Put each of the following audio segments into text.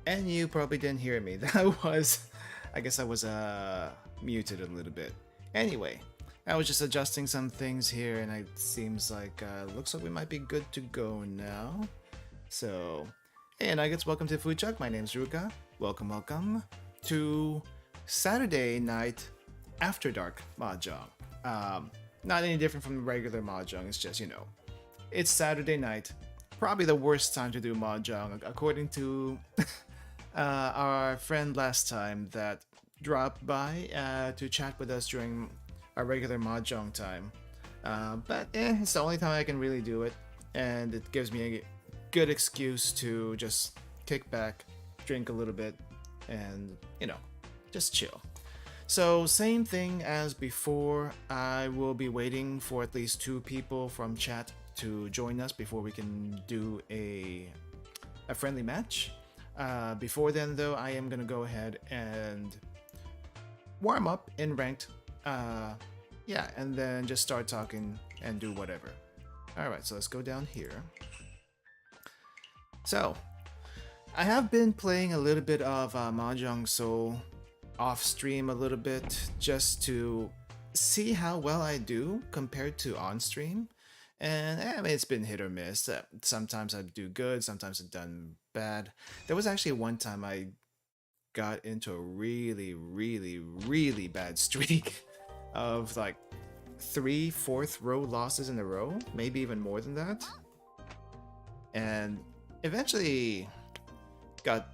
And you probably didn't hear me. That was, I guess I was muted a little bit. Anyway, I was just adjusting some things here, and it seems like looks like we might be good to go now. So, hey, and I guess welcome to Food Chuck. My name's Ruka. Welcome to Saturday night after dark mahjong. Not any different from regular mahjong. It's just it's Saturday night. Probably the worst time to do mahjong, according to our friend last time that dropped by to chat with us during our regular mahjong time. But it's the only time I can really do it, and it gives me a good excuse to just kick back, drink a little bit, and just chill. So same thing as before, I will be waiting for at least 2 people from chat to join us before we can do a friendly match. Before then though, I am gonna go ahead and warm up in ranked. Yeah, and then just start talking and do whatever. Alright, so let's go down here. So, I have been playing a little bit of Mahjong Soul off stream a little bit just to see how well I do compared to on stream. And I mean, it's been hit or miss. Sometimes I do good, sometimes I've done bad. There was actually one time I got into a really bad streak of like 3 fourth row losses in a row, maybe even more than that. And eventually what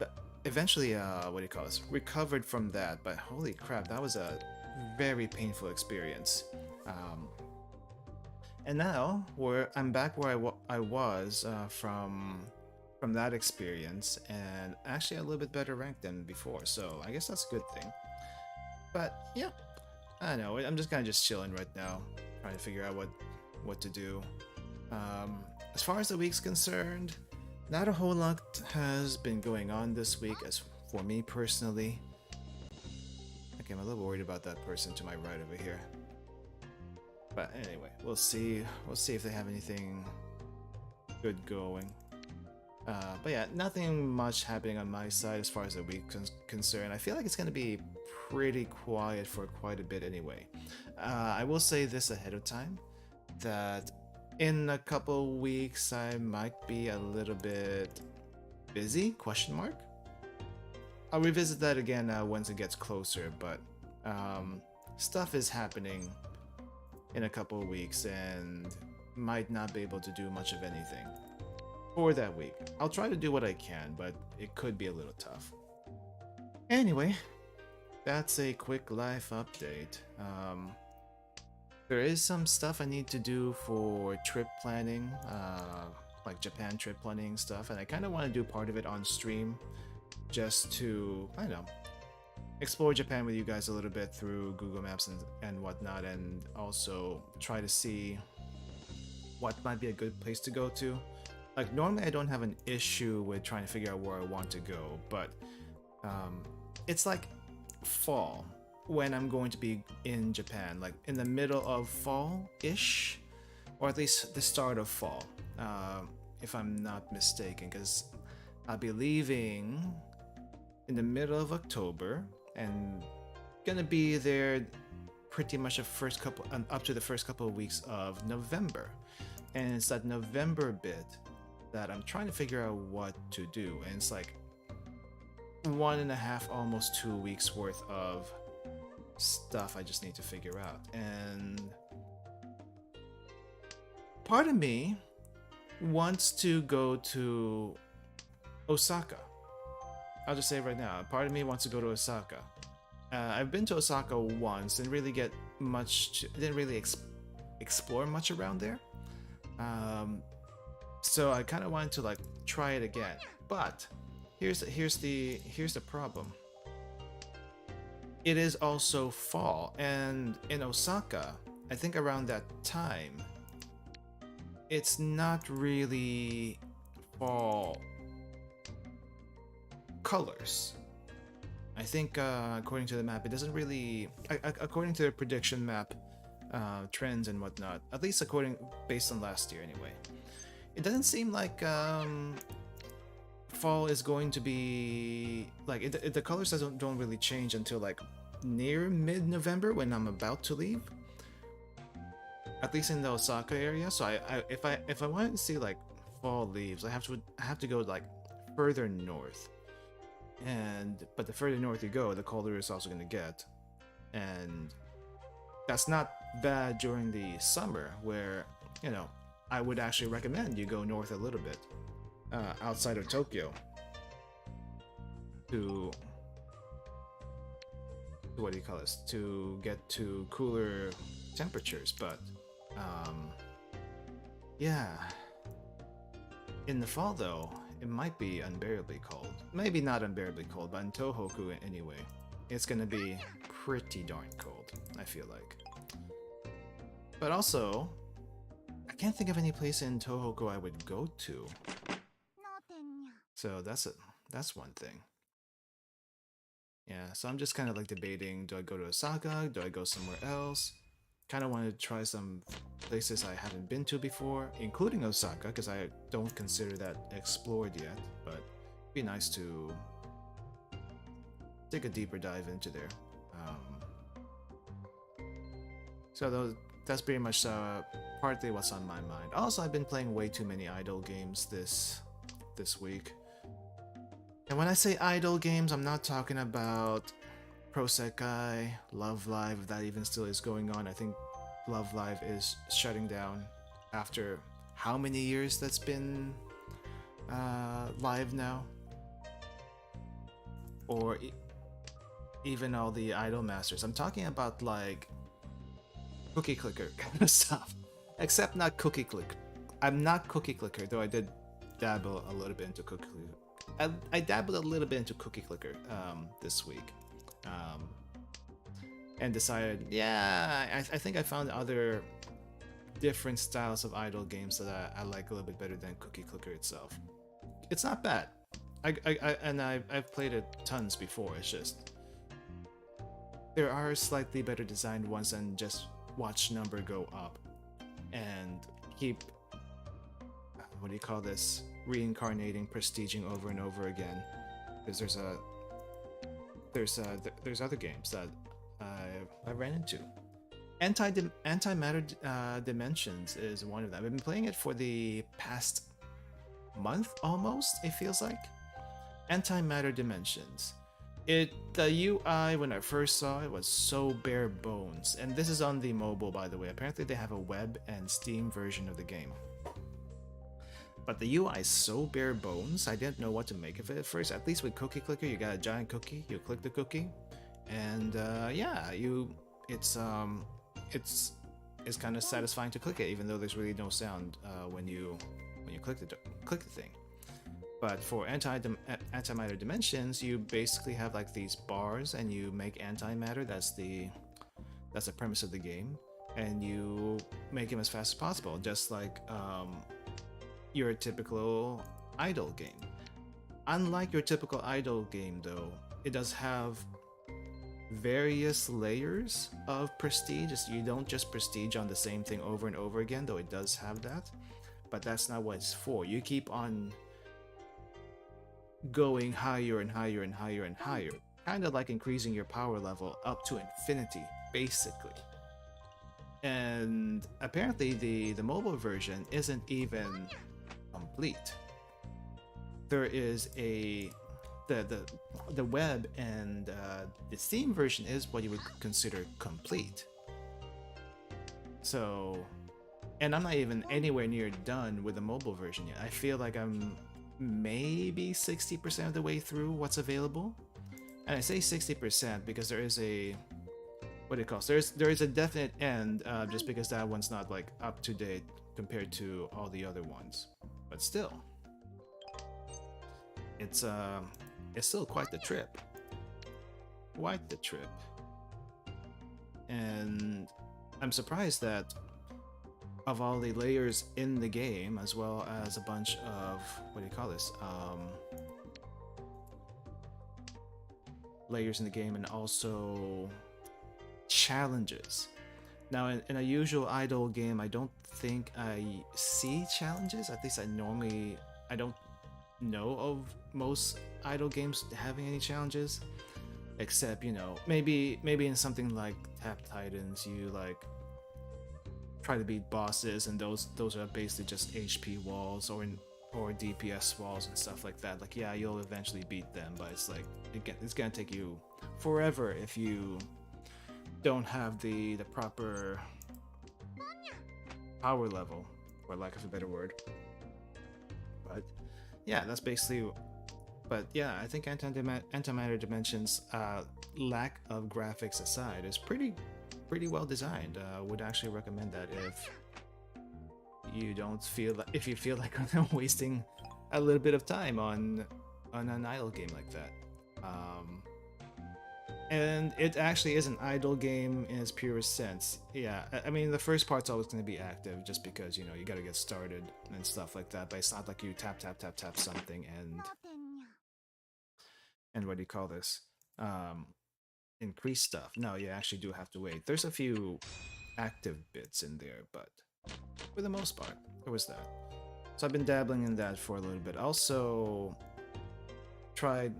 do you call this, recovered from that. But holy crap, that was a very painful experience. And now I'm back where I was from that experience, and actually a little bit better ranked than before. So I guess that's a good thing. But yeah, I don't know. I'm just kind of just chilling right now, trying to figure out what to do. As far as the week's concerned, not a whole lot has been going on this week as for me personally. Okay, I'm a little worried about that person to my right over here. But anyway, we'll see. We'll see if they have anything good going. But yeah, nothing much happening on my side as far as the week's concerned. I feel like it's going to be pretty quiet for quite a bit anyway. I will say this ahead of time, that in a couple weeks I might be a little bit busy, question mark. I'll revisit that again once it gets closer, but stuff is happening in a couple weeks and might not be able to do much of anything for that week. I'll try to do what I can, but it could be a little tough. Anyway, that's a quick life update. There is some stuff I need to do for trip planning, like Japan trip planning stuff, and I kind of want to do part of it on stream just to, I don't know, explore Japan with you guys a little bit through Google Maps and whatnot, and also try to see what might be a good place to go to. Like, normally I don't have an issue with trying to figure out where I want to go, but it's like fall when I'm going to be in Japan, like in the middle of fall-ish, or at least the start of fall, if I'm not mistaken, because I'll be leaving in the middle of October and gonna be there pretty much up to the first couple of weeks of November. And it's that November bit that I'm trying to figure out what to do, and it's like 1.5, almost 2 weeks worth of stuff I just need to figure out. And part of me wants to go to Osaka. I'll just say it right now, part of me wants to go to Osaka. I've been to Osaka once, didn't really get much, didn't really explore much around there. So I kind of wanted to like try it again, but here's the problem. It is also fall, and in Osaka, I think around that time, it's not really fall colors. I think according to the map, it doesn't really, according to the prediction map trends and whatnot, at least based on last year anyway, it doesn't seem like fall is going to be like the colors don't really change until like near mid-November when I'm about to leave. At least in the Osaka area. So if I wanted to see like fall leaves, I have to go like further north. But the further north you go, the colder it's also going to get. And that's not bad during the summer, where, you know, I would actually recommend you go north a little bit, outside of Tokyo, to what do you call this? To get to cooler temperatures. But yeah, in the fall though, it might be unbearably cold. Maybe not unbearably cold, but in Tohoku anyway, it's gonna be pretty darn cold, I feel like. But also, I can't think of any place in Tohoku I would go to. So that's one thing. Yeah, so I'm just kind of like debating, do I go to Osaka? Do I go somewhere else? Kind of wanted to try some places I haven't been to before, including Osaka, because I don't consider that explored yet, but it'd be nice to take a deeper dive into there. That's pretty much partly what's on my mind. Also, I've been playing way too many idle games this week. And when I say idle games, I'm not talking about Pro Sekai, Love Live, if that even still is going on. I think Love Live is shutting down after how many years that's been live now? Or even all the Idol Masters. I'm talking about like Cookie Clicker kind of stuff. Except not Cookie Clicker. I'm not Cookie Clicker, though I did dabble a little bit into Cookie Clicker. I dabbled a little bit into Cookie Clicker this week. And decided, yeah, I think I found other different styles of idle games that I like a little bit better than Cookie Clicker itself. It's not bad. I've played it tons before. It's just there are slightly better designed ones than just watch number go up and keep, what do you call this, reincarnating, prestiging over and over again. Because there's other games that I ran into. Antimatter Dimensions is one of them. I've been playing it for the past month almost, it feels like. Antimatter Dimensions. The UI when I first saw it was so bare bones, and this is on the mobile, by the way. Apparently they have a web and Steam version of the game. But the UI is so bare bones, I didn't know what to make of it at first. At least with Cookie Clicker, you got a giant cookie, you click the cookie, and yeah, it's kind of satisfying to click it, even though there's really no sound when you click the thing. But for Antimatter Dimensions, you basically have like these bars, and you make antimatter. That's the premise of the game, and you make him as fast as possible, just like your typical idle game. Unlike your typical idle game, though, it does have various layers of prestige. You don't just prestige on the same thing over and over again, though it does have that. But that's not what it's for. You keep on going higher and higher and higher and higher, kind of like increasing your power level up to infinity, basically. And apparently the mobile version isn't even complete. There is the web and the Steam version is what you would consider complete. So, and I'm not even anywhere near done with the mobile version yet. I feel like I'm maybe 60% of the way through what's available. And I say 60% because there is a, what do you call it? There is a definite end, just because that one's not like up to date compared to all the other ones. But still, it's still quite the trip. Quite the trip. And I'm surprised that of all the layers in the game, as well as a bunch of, what do you call this? Layers in the game, and also challenges. Now, in a usual idle game, I don't think I see challenges. At least I don't know of most idle games having any challenges, except maybe in something like Tap Titans, you like try to beat bosses, and those are basically just HP walls or DPS walls and stuff like that. Like, yeah, you'll eventually beat them, but it's like it's gonna take you forever if you don't have the proper power level, for lack of a better word. But yeah, that's basically. But yeah, I think Antimatter Dimensions, lack of graphics aside, is pretty well designed. Would actually recommend that if you feel like wasting a little bit of time on an idle game like that. And it actually is an idle game in its purest sense. Yeah, I mean, the first part's always going to be active just because, you gotta get started and stuff like that, but it's not like you tap something and what do you call this? Increase stuff. No, you actually do have to wait. There's a few active bits in there, but for the most part, there was that. So I've been dabbling in that for a little bit. Also tried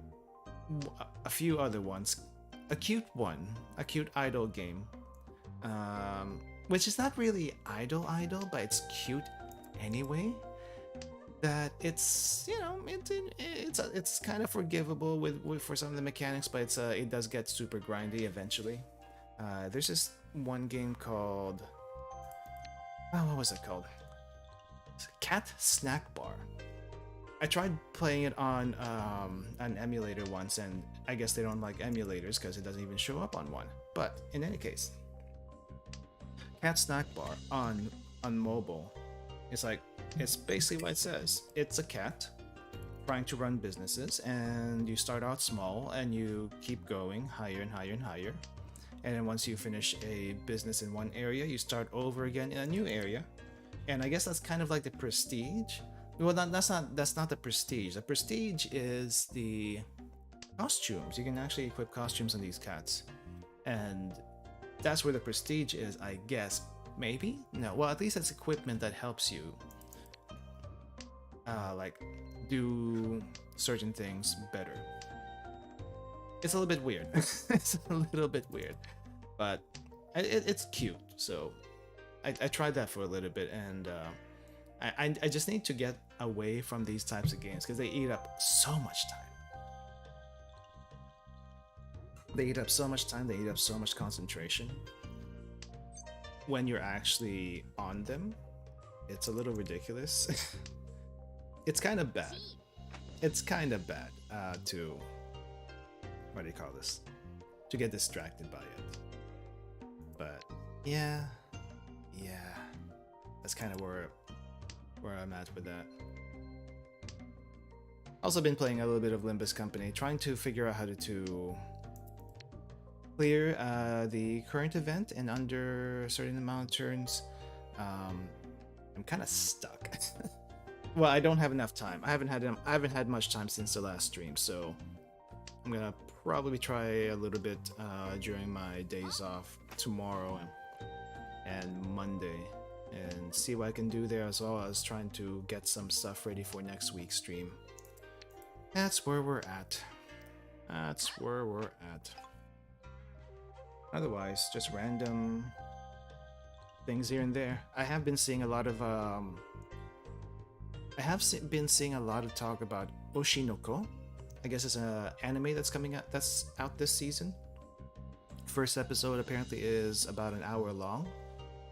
a few other ones. A cute idle game, which is not really idle, but it's cute anyway. That it's it's kind of forgivable with for some of the mechanics, but it does get super grindy eventually. There's this one game called what was it called? Cat Snack Bar. I tried playing it on an emulator once, and I guess they don't like emulators because it doesn't even show up on one. But in any case, Cat Snack Bar on mobile, it's basically what it says. It's a cat trying to run businesses, and you start out small and you keep going higher and higher and higher. And then once you finish a business in one area, you start over again in a new area. And I guess that's kind of like the prestige. Well, that's not the prestige. The prestige is the costumes. You can actually equip costumes on these cats, and that's where the prestige is, I guess. Maybe? No. Well, at least it's equipment that helps you, like, do certain things better. It's a little bit weird. It's a little bit weird, but it's cute. So I tried that for a little bit, and I just need to get away from these types of games because they eat up so much time. They eat up so much time, they eat up so much concentration. When you're actually on them, it's a little ridiculous. It's kind of bad. It's kind of bad to, what do you call this? To get distracted by it. But yeah, that's kind of where I'm at with that. Also been playing a little bit of Limbus Company, trying to figure out how to clear the current event in under a certain amount of turns. I'm kind of stuck. Well, I don't have enough time. I haven't had much time since the last stream, so I'm gonna probably try a little bit during my days off tomorrow and Monday, and see what I can do there, as well as trying to get some stuff ready for next week's stream. That's where we're at. Otherwise, just random things here and there. I have been seeing a lot of talk about Oshinoko. I guess it's an anime that's out this season. First episode apparently is about an hour long,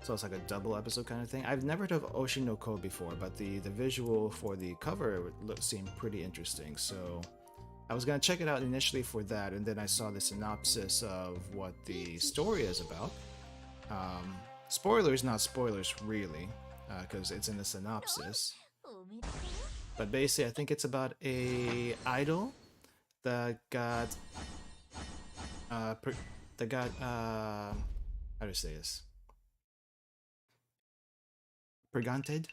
so it's like a double episode kind of thing. I've never heard of Oshinoko before, but the visual for the cover seemed pretty interesting, so I was gonna check it out initially for that, and then I saw the synopsis of what the story is about. Spoilers, not spoilers really, because it's in the synopsis. But basically, I think it's about a idol that got how to say this? Preganted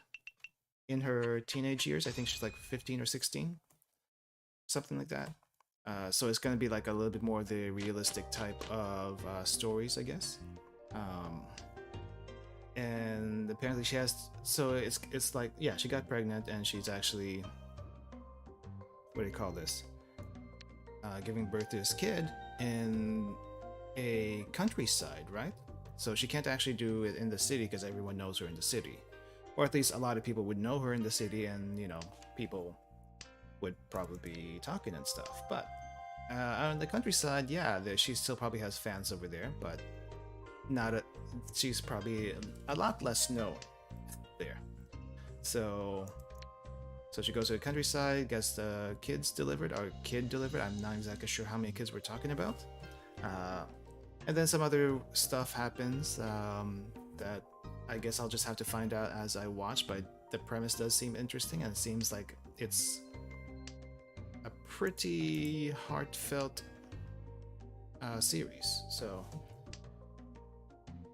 in her teenage years. I think she's like 15 or 16, something like that. So it's gonna be like a little bit more of the realistic type of stories, I guess. And apparently she has. So it's like, yeah, she got pregnant, and she's actually what do you call this? Giving birth to his kid in a countryside, right? So she can't actually do it in the city because everyone knows her in the city. Or at least a lot of people would know her in the city, and people would probably be talking and stuff. But on the countryside, yeah, she still probably has fans over there, but not a, she's probably a lot less known there. So she goes to the countryside, gets the kids delivered, or kid delivered. I'm not exactly sure how many kids we're talking about. And then some other stuff happens that I guess I'll just have to find out as I watch, but the premise does seem interesting, and it seems like it's a pretty heartfelt series. So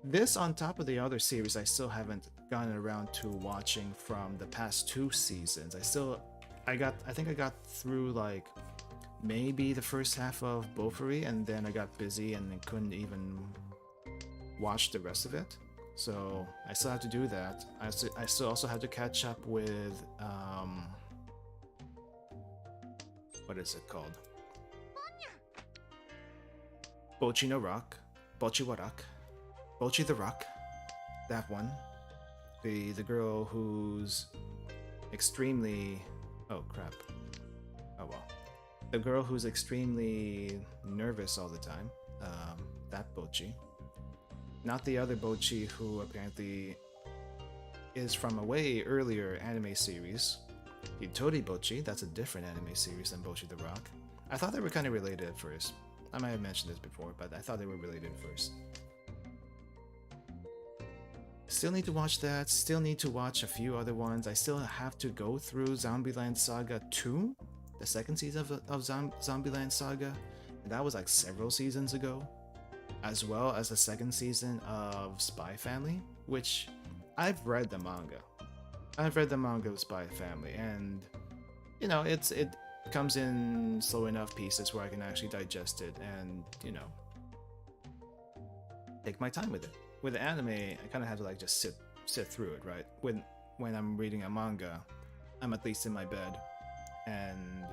this, on top of the other series I still haven't gotten around to watching from the past 2 seasons. I think I got through like maybe the first half of Bofuri, and then I got busy and couldn't even watch the rest of it. So I still have to do that. I still also have to catch up with what is it called? Bochi no Rock, Bochi wa Rock, Bochi the Rock. That one. The girl who's extremely, oh crap. Oh well. The girl who's extremely nervous all the time. That Bochi. Not the other Bochi who apparently is from a way earlier anime series. Hitori Bochi, that's a different anime series than Bochi the Rock. I thought they were kind of related at first. I might have mentioned this before, but I thought they were related at first. Still need to watch that, still need to watch a few other ones. I still have to go through Zombieland Saga 2, the second season of Zombieland Saga. And that was like several seasons ago. As well as the second season of Spy Family, which I've read the manga. I've read the manga of Spy Family, and it comes in slow enough pieces where I can actually digest it and take my time with it. With anime, I kind of have to like just sit through it, right? When I'm reading a manga, I'm at least in my bed, and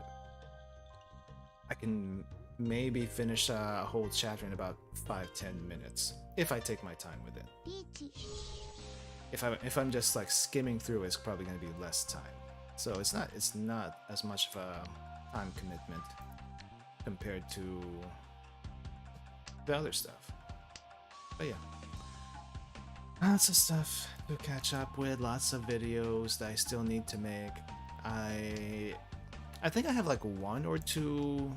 I can maybe finish a whole chapter in about 5-10 minutes if I take my time with it. If I'm just like skimming through, it's probably going to be less time. So it's not as much of a time commitment compared to the other stuff. But yeah, lots of stuff to catch up with, lots of videos that I still need to make. I think I have like 1 or 2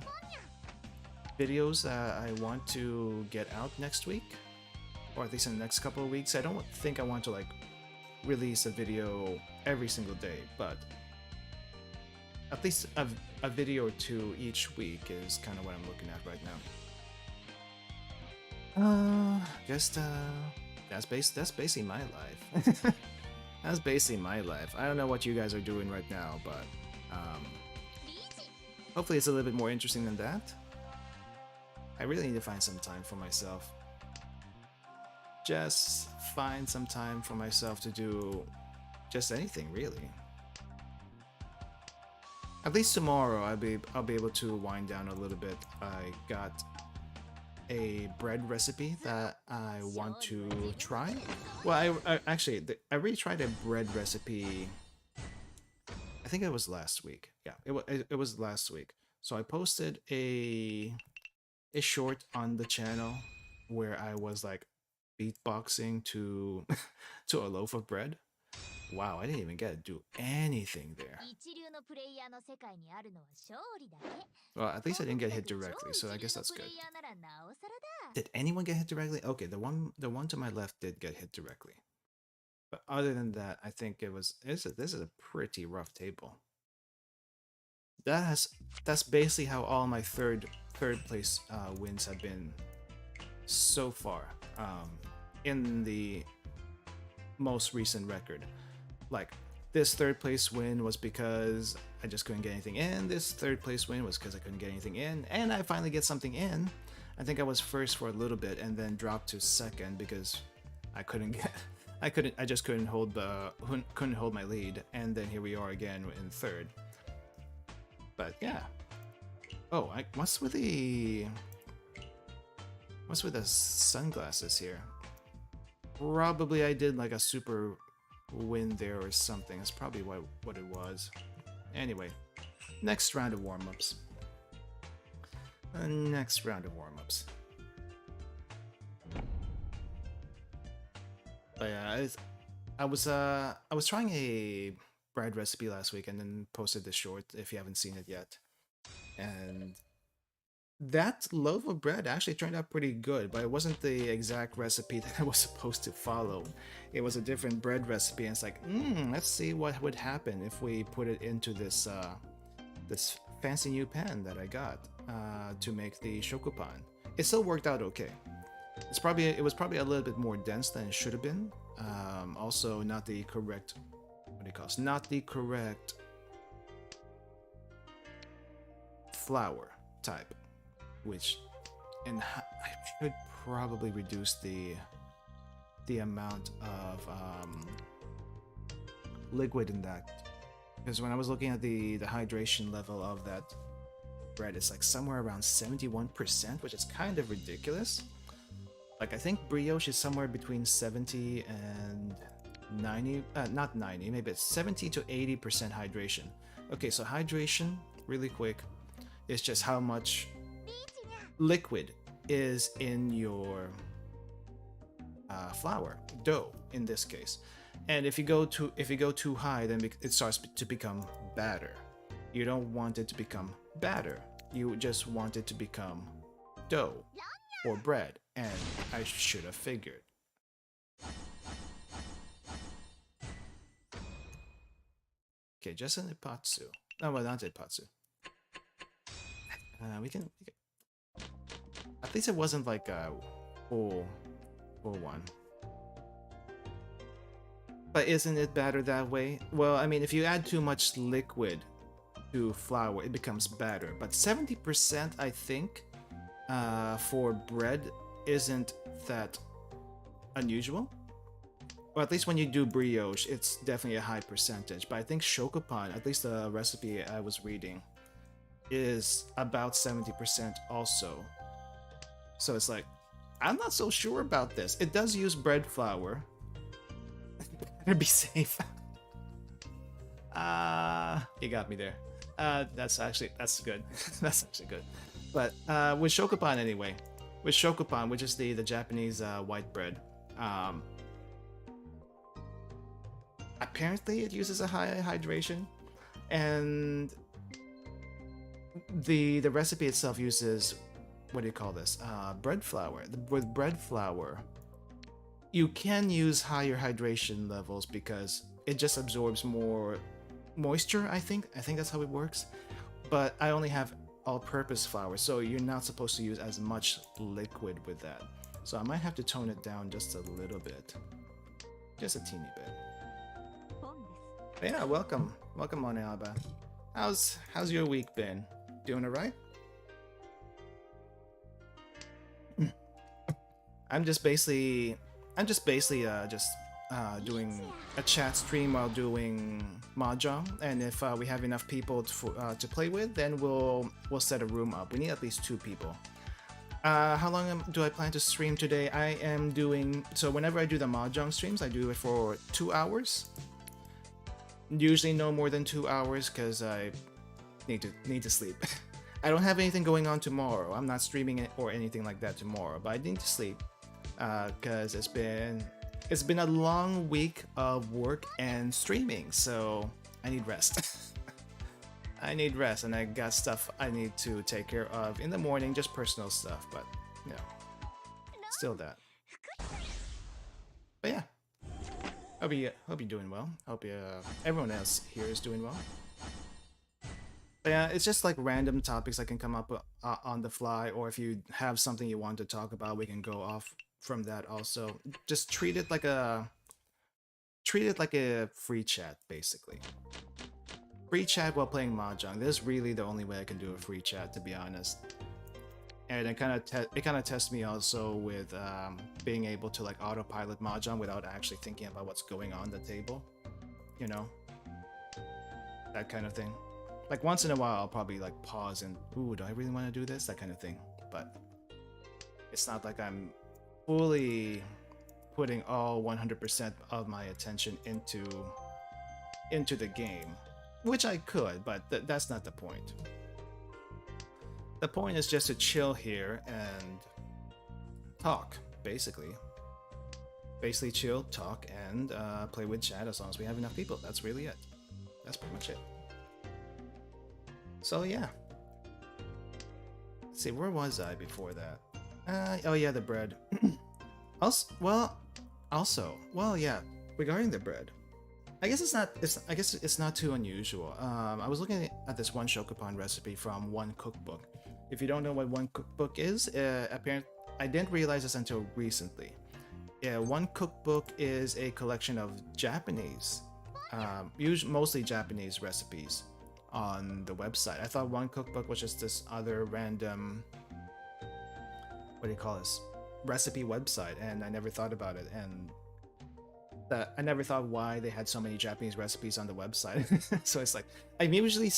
videos that I want to get out next week, or at least in the next couple of weeks. I don't think I want to like release a video every single day, but at least a video or 2 each week is kind of what I'm looking at right now. Just that's basically my life. That's basically my life. I don't know what you guys are doing right now, but hopefully it's a little bit more interesting than that. I really need to find some time for myself. Just find some time for myself to do just anything, really. At least tomorrow I'll be able to wind down a little bit. I got a bread recipe that I want to try. Well, I actually already tried a bread recipe. I think it was last week. Yeah, it was last week. So I posted a short on the channel where I was like beatboxing to to a loaf of bread. Wow, I didn't even get to do anything there. Well, at least I didn't get hit directly, so I guess that's good. Did anyone get hit directly? Okay, the one to my left did get hit directly. But other than that, I think this is a pretty rough table. That's basically how all my third place wins have been so far in the most recent record. Like, this third place win was because I just couldn't get anything in. This third place win was because I couldn't get anything in, and I finally get something in. I think I was first for a little bit and then dropped to second because I just couldn't hold my lead, and then here we are again in third. But yeah. Oh, what's with the sunglasses here? Probably I did like a super win there or something. That's probably what it was. Anyway, next round of warm-ups. Next round of warm-ups. But yeah, I was trying a bread recipe last week and then posted the short if you haven't seen it yet. And that loaf of bread actually turned out pretty good, but it wasn't the exact recipe that I was supposed to follow. It was a different bread recipe, and it's like, let's see what would happen if we put it into this this fancy new pan that I got to make the shokupan. It still worked out okay. It was probably a little bit more dense than it should have been. Also, not the correct not the correct flour type, and I should probably reduce the amount of liquid in that, because when I was looking at the hydration level of that bread, it's like somewhere around 71%, which is kind of ridiculous. Like, I think brioche is somewhere between 70 and 90, not 90, maybe it's 70 to 80% hydration. Okay, so hydration, really quick, is just how much liquid is in your flour, dough in this case. And if you go too high, then it starts to become batter. You don't want it to become batter. You just want it to become dough or bread, and I should have figured. Okay, just an ipatsu. No, well, not ipatsu. We can. At least it wasn't like a full one. But isn't it batter that way? Well, I mean, if you add too much liquid to flour, it becomes batter. But 70%, I think, for bread isn't that unusual. Or at least when you do brioche, it's definitely a high percentage. But I think shokupan, at least the recipe I was reading, is about 70% also. So it's like, I'm not so sure about this. It does use bread flour. Better be safe. You got me there. That's good. That's actually good. But with shokupan anyway, with shokupan, which is the Japanese white bread, apparently it uses a high hydration, and the recipe itself uses, what do you call this? Bread flour. With bread flour, you can use higher hydration levels because it just absorbs more moisture, I think that's how it works. But I only have all-purpose flour, so you're not supposed to use as much liquid with that. So I might have to tone it down just a little bit. Just a teeny bit. But yeah, welcome Monealba. How's your week been? Doing alright? I'm just basically doing a chat stream while doing Mahjong, and if we have enough people to play with, then we'll set a room up. We need at least 2 people. How long do I plan to stream today? I am doing, so whenever I do the Mahjong streams, I do it for 2 hours. Usually no more than 2 hours, because I need to sleep. I don't have anything going on tomorrow. I'm not streaming or anything like that tomorrow, but I need to sleep because it's been a long week of work and streaming, so I need rest. I need rest, and I got stuff I need to take care of in the morning, just personal stuff, but you know, still that. But yeah, hope you're doing well. Hope everyone else here is doing well. But yeah, it's just like random topics that can come up on the fly, or if you have something you want to talk about, we can go off from that also. Just treat it like a free chat, basically. Free chat while playing Mahjong. This is really the only way I can do a free chat, to be honest. And it kind of tests me also with being able to like autopilot Mahjong without actually thinking about what's going on the table. You know, that kind of thing. Like once in a while, I'll probably like pause and, ooh, do I really want to do this? That kind of thing. But it's not like I'm fully putting all 100% of my attention into the game, which I could, but that's not the point. The point is just to chill here and talk, basically. Basically chill, talk, and play with chat as long as we have enough people. That's really it. That's pretty much it. So yeah. Let's see, where was I before that? Oh yeah, the bread. Well, yeah, regarding the bread. I guess it's not too unusual. I was looking at this one shokupan recipe from One Cookbook. If you don't know what One Cookbook is, apparently I didn't realize this until recently. Yeah, One Cookbook is a collection of Japanese, mostly Japanese recipes on the website. I thought One Cookbook was just this other random, what do you call this, recipe website, and I never thought about it, and that I never thought why they had so many Japanese recipes on the website. So it's like I'm usually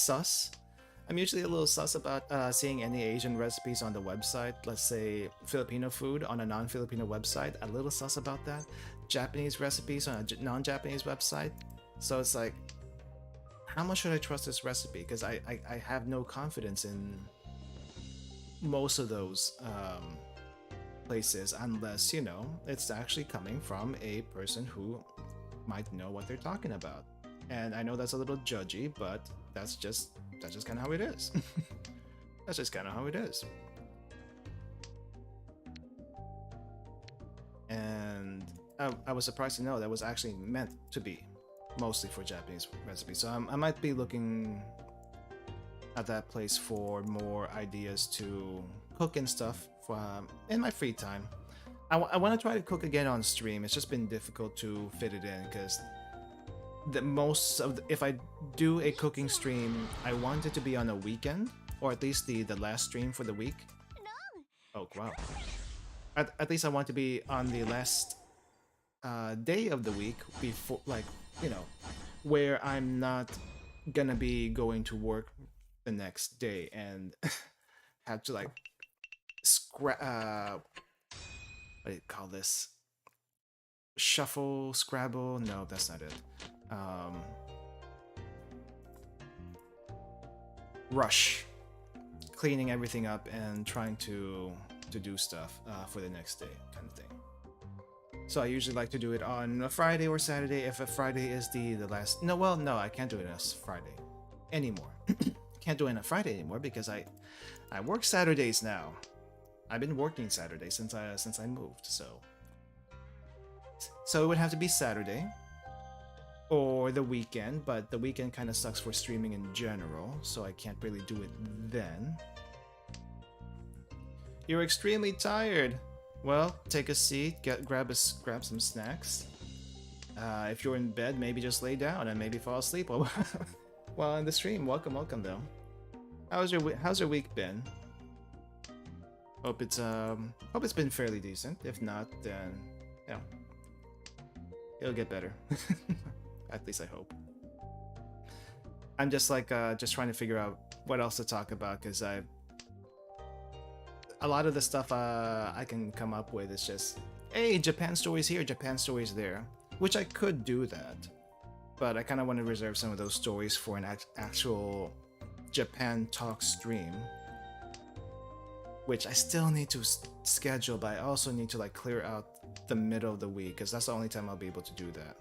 a little sus about seeing any Asian recipes on the website. Let's say Filipino food on a non-Filipino website. A little sus about that. Japanese recipes on a non-Japanese website. So it's like, how much should I trust this recipe? Because I have no confidence in most of those places unless, you know, it's actually coming from a person who might know what they're talking about. And I know that's a little judgy, but that's just kind of how it is. That's just kind of how it is. And I was surprised to know that was actually meant to be mostly for Japanese recipes. So I might be looking at that place for more ideas to cook and stuff in my free time. I want to try to cook again on stream. It's just been difficult to fit it in because if I do a cooking stream, I want it to be on a weekend, or at least the last stream for the week. Oh wow! At least I want to be on the last day of the week before, like, you know, where I'm not gonna be going to work the next day and have to like what do you call this? Shuffle, Scrabble? No, that's not it. Rush, cleaning everything up and trying to do stuff for the next day, kind of thing. So I usually like to do it on a Friday or Saturday. If a Friday is the last, no, I can't do it on a Friday anymore. Can't do it on a Friday anymore because I work Saturdays now. I've been working Saturdays since I moved, so it would have to be Saturday or the weekend, but the weekend kind of sucks for streaming in general, so I can't really do it then. You're extremely tired. Well, take a seat, grab some snacks. If you're in bed, maybe just lay down and maybe fall asleep while in the stream. Welcome though. How's your week been? Hope it's been fairly decent. If not, then yeah, it'll get better. At least I hope. I'm just like just trying to figure out what else to talk about because a lot of the stuff I can come up with is just, hey, Japan stories here, Japan stories there, which I could do that, but I kind of want to reserve some of those stories for an actual Japan talk stream, which I still need to schedule, but I also need to like clear out the middle of the week because that's the only time I'll be able to do that.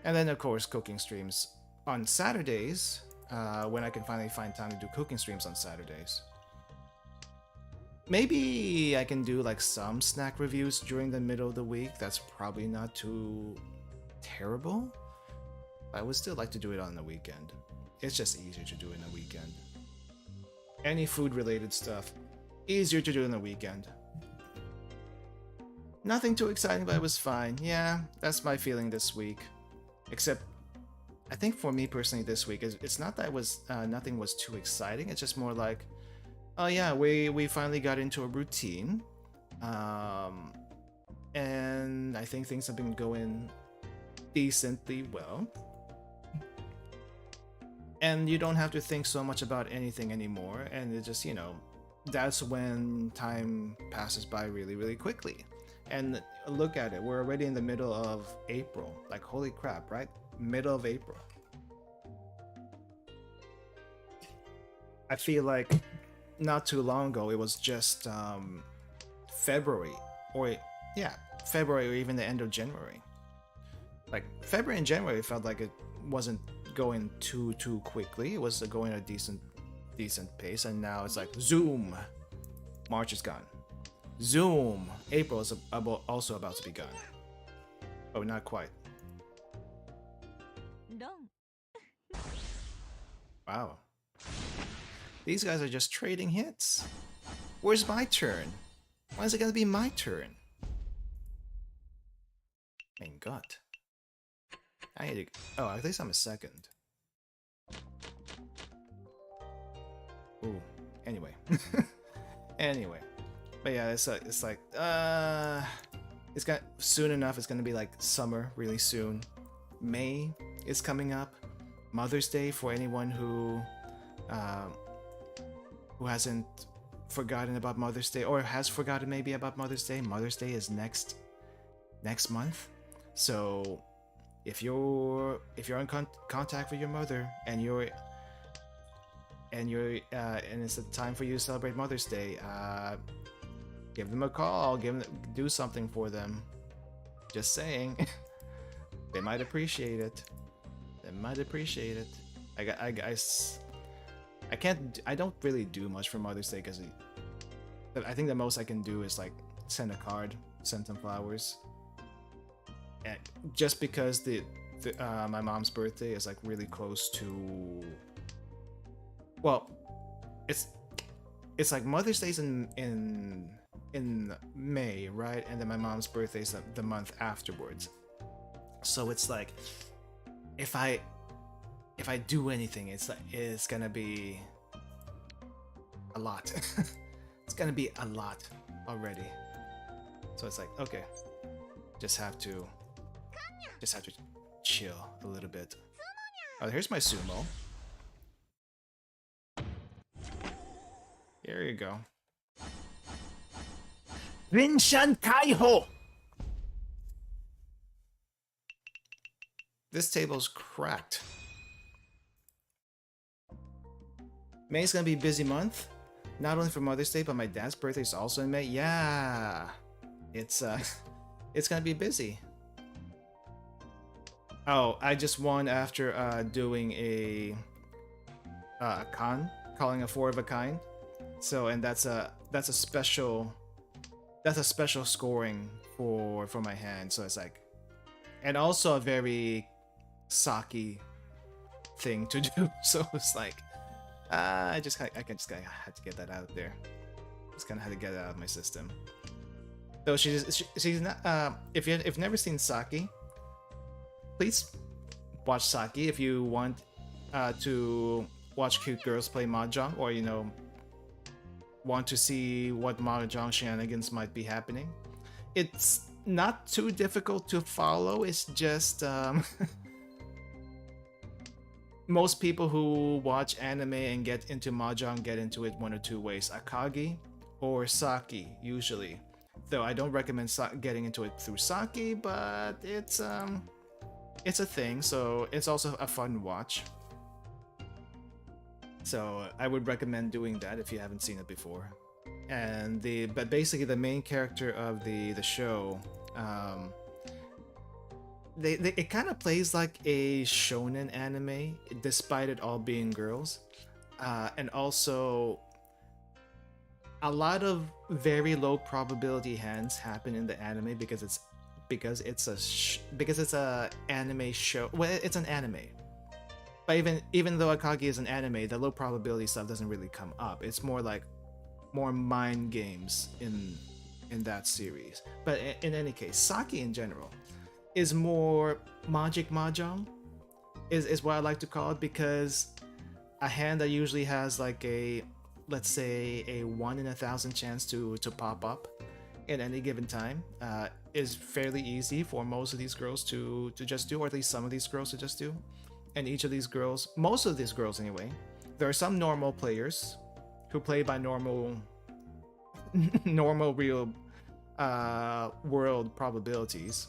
And then of course cooking streams on Saturdays when I can finally find time to do cooking streams on Saturdays. Maybe I can do like some snack reviews during the middle of the week. That's probably not too terrible. I would still like to do it on the weekend. It's just easier to do in the weekend. Any food related stuff, easier to do in the weekend. Nothing too exciting, but it was fine. Yeah, that's my feeling this week. Except, I think for me personally this week, it's not that nothing was too exciting. It's just more like, oh yeah, we finally got into a routine. And I think things have been going decently well. and you don't have to think so much about anything anymore, and it just, you know, that's when time passes by really, really quickly. And look at it, we're already in the middle of April. Like, holy crap, right? Middle of April. I feel like not too long ago it was just February, or yeah, February, or even the end of January. Like February and January felt like it wasn't going too quickly. It was going at a decent pace, and now it's like zoom, March is gone. Zoom, April is also about to be gone. Oh, not quite. Wow. These guys are just trading hits. Where's my turn? Why is it gonna be my turn? Thank God. I need to... Oh, at least I'm a second. Ooh. Anyway. Anyway. But yeah, it's like it's got soon enough. It's gonna be like summer really soon. May is coming up. Mother's Day, for anyone who hasn't forgotten about Mother's Day, or has forgotten maybe about Mother's Day. Mother's Day is next month. So if you're in contact with your mother, and it's a time for you to celebrate Mother's Day, give them a call, do something for them. Just saying. They might appreciate it. I don't really do much for Mother's Day, because I think the most I can do is like send a card, send some flowers. And just because my mom's birthday is like really close to, well, it's like Mother's Day's in May, right? And then my mom's birthday is the month afterwards. So it's like, if I do anything, it's gonna be a lot. It's gonna be a lot already. So it's like, okay, just have to chill a little bit. Oh, here's my sumo. Here you go. Rinshan Kaiho! This table's cracked. May's gonna be a busy month. Not only for Mother's Day, but my dad's birthday is also in May. Yeah, it's gonna be busy. Oh, I just won after doing a con, calling a 4 of a kind. So, and that's a special scoring for my hand. So it's like, and also a very Saki thing to do. So it's like, I just had to get that out there. Just kind of had to get it out of my system. So she's not. If you've never seen Saki, please watch Saki if you want to watch cute girls play Mahjong, or want to see what Mahjong shenanigans might be happening. It's not too difficult to follow. It's just most people who watch anime and get into Mahjong get into it one or two ways: Akagi or Saki, usually. Though I don't recommend getting into it through Saki, but it's a thing, so it's also a fun watch. So I would recommend doing that if you haven't seen it before. And but basically the main character of the show, it kind of plays like a shonen anime, despite it all being girls, and also a lot of very low probability hands happen in the anime because it's a anime show. Well, it's an anime, but even though Akagi is an anime, the low probability stuff doesn't really come up. It's more like mind games in that series. But in any case, Saki in general is more magic mahjong, is what I like to call it, because a hand that usually has like let's say a 1 in 1,000 chance to pop up at any given time is fairly easy for most of these girls to just do, or at least some of these girls to just do. and each of these girls, most of these girls anyway, there are some normal players who play by normal normal real world probabilities.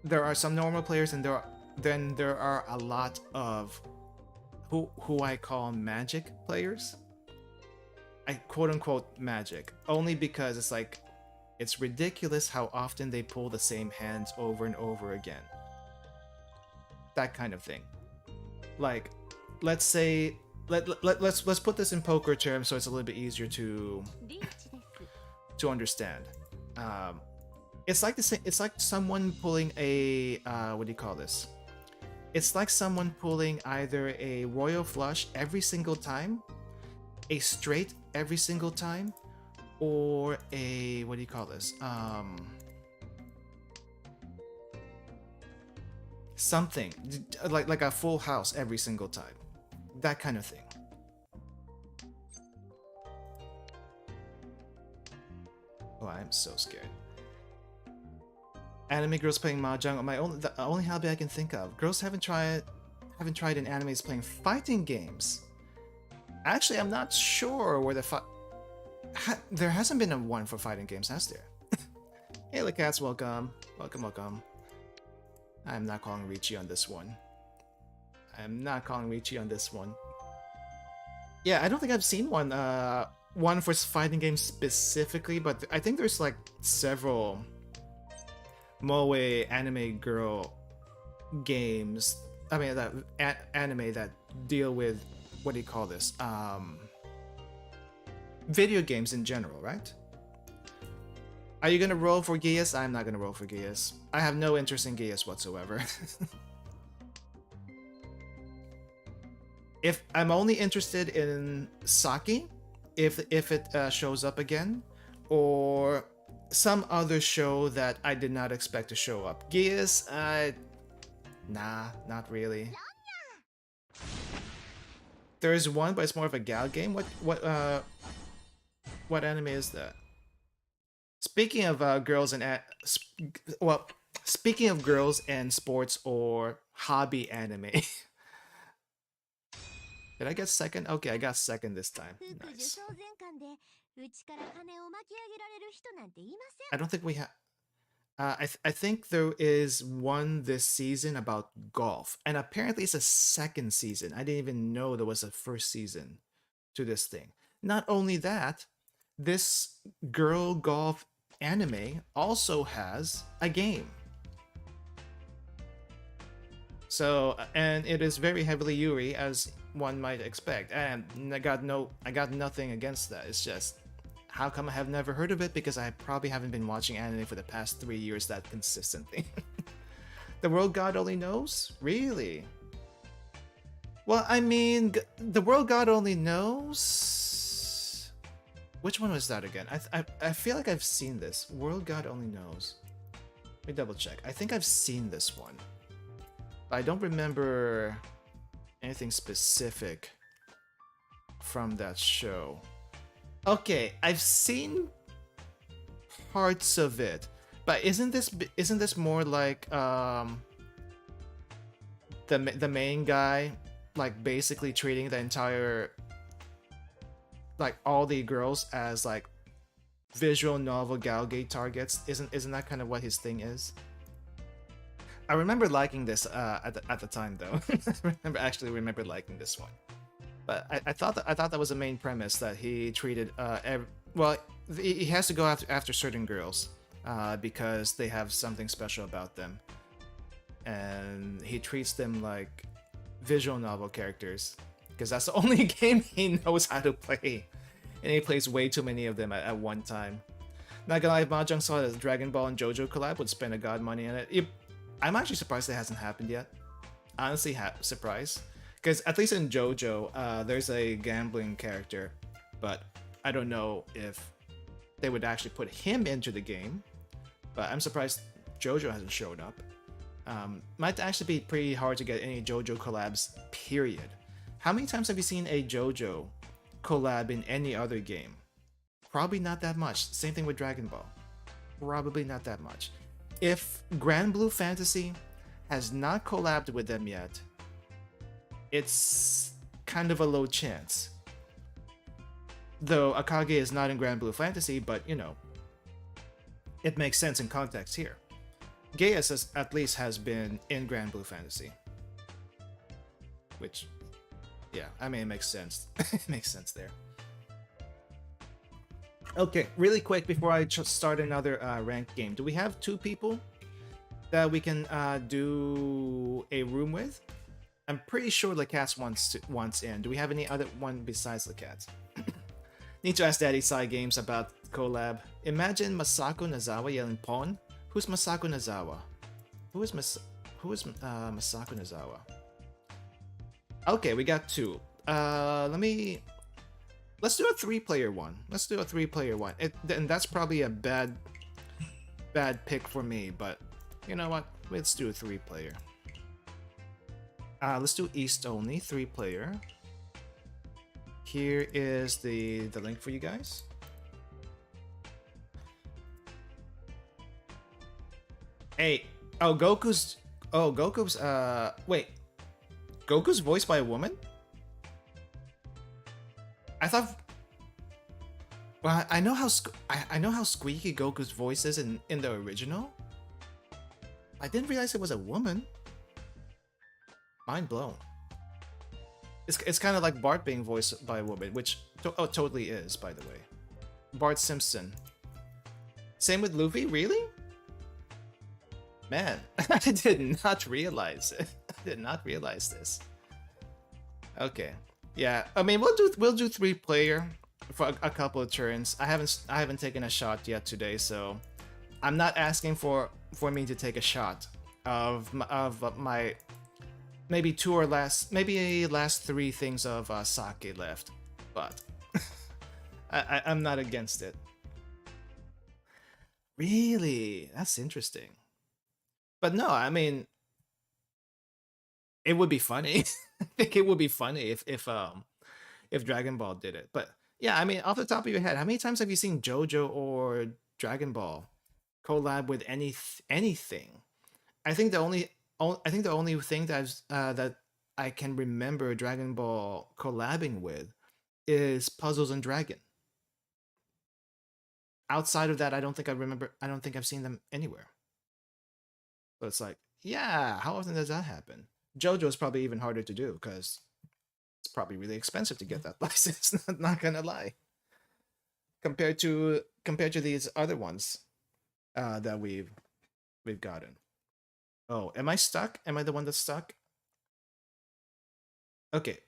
There are some normal players, and there are a lot of who I call magic players. I quote unquote magic, only because it's like it's ridiculous how often they pull the same hands over and over again. That kind of thing. Like, let's say let's put this in poker terms so it's a little bit easier to understand. It's like the same. It's like someone pulling a what do you call this? It's like someone pulling either a royal flush every single time, a straight every single time, or a what do you call this? Something like a full house every single time. That kind of thing. Oh, I'm so scared. Anime girls playing Mahjong. The only hobby I can think of. Girls haven't tried in animes playing fighting games. Actually, I'm not sure where there hasn't been a one for fighting games, has there? Hey, Lacats, welcome. Welcome. I'm not calling Richie on this one. Yeah, I don't think I've seen one for fighting games specifically, but I think there's like several moe anime girl games. I mean, that anime that deal with what do you call this? Video games in general, right? Are you gonna roll for Gias? I'm not gonna roll for Gias. I have no interest in Gias whatsoever. If I'm only interested in Saki, if it shows up again, or some other show that I did not expect to show up. Gias, nah, not really. There is one, but it's more of a gal game. What anime is that? Speaking of girls and speaking of girls and sports or hobby anime. Did I get second? Okay, I got second this time. Nice. I don't think we have. I think there is one this season about golf, and apparently it's a second season. I didn't even know there was a first season to this thing. Not only that, this girl golf anime also has a game. So, and it is very heavily Yuri, as one might expect. And I got nothing against that. It's just, how come I have never heard of it? Because I probably haven't been watching anime for the past 3 years that consistently. The World God Only Knows? Really? Well, I mean, The World God Only Knows? Which one was that again? I feel like I've seen this. World God Only Knows. Let me double check. I think I've seen this one. But I don't remember anything specific from that show. Okay, I've seen parts of it, but isn't this more like the main guy like basically treating the entire, like all the girls as like visual novel galgate targets? Isn't that kind of what his thing is? I remember liking this at the time though. I remember liking this one. But I thought that was the main premise, that he treated well, he has to go after certain girls because they have something special about them, and he treats them like visual novel characters because that's the only game he knows how to play, and he plays way too many of them at one time. Not gonna lie, if Mahjong saw the Dragon Ball and JoJo collab, would spend a god money on it. I'm actually surprised it hasn't happened yet. Honestly, surprised. Because at least in JoJo, there's a gambling character, but I don't know if they would actually put him into the game. But I'm surprised JoJo hasn't showed up. Might actually be pretty hard to get any JoJo collabs, period. How many times have you seen a JoJo collab in any other game? Probably not that much. Same thing with Dragon Ball. Probably not that much. If Grand Blue Fantasy has not collabed with them yet, it's kind of a low chance. Though Akage is not in Grand Blue Fantasy, but you know, it makes sense in context here. Gaius at least has been in Grand Blue Fantasy. Which, yeah, I mean, it makes sense. It makes sense there. Okay, really quick before I start another ranked game. Do we have 2 people that we can do a room with? I'm pretty sure Lacats wants in. Do we have any other one besides Lacats? Need to ask Daddy Sai Games about collab. Imagine Masako Nazawa yelling Pon. Who's Masako Nazawa? Who is Masako Nazawa? Okay, we got 2. Let's do a 3-player one. Let's do a 3-player one. And that's probably a bad pick for me, but you know what? Let's do a 3-player. Let's do East only, 3-player. Here is the link for you guys. Hey, Goku's wait. Goku's voiced by a woman? I thought. Well, I know how squeaky Goku's voice is in the original. I didn't realize it was a woman. Mind blown. It's kind of like Bart being voiced by a woman, which totally is, by the way. Bart Simpson. Same with Luffy, really? Man, I did not realize it. I did not realize this. Okay, yeah. I mean, we'll do 3-player for a couple of turns. I haven't taken a shot yet today, so I'm not asking for me to take a shot of my maybe 2 or last, maybe last 3 things of sake left, but I'm not against it. Really, that's interesting. But no, I mean, it would be funny. I think it would be funny if Dragon Ball did it. But yeah, I mean, off the top of your head, how many times have you seen JoJo or Dragon Ball collab with anything? I think the only thing that I can remember Dragon Ball collabing with is Puzzles and Dragon. Outside of that, I don't think I've seen them anywhere. So it's like, yeah, how often does that happen? JoJo is probably even harder to do because it's probably really expensive to get that license. Not gonna lie. Compared to these other ones that we've gotten. Oh, am I stuck? Am I the one that's stuck? Okay,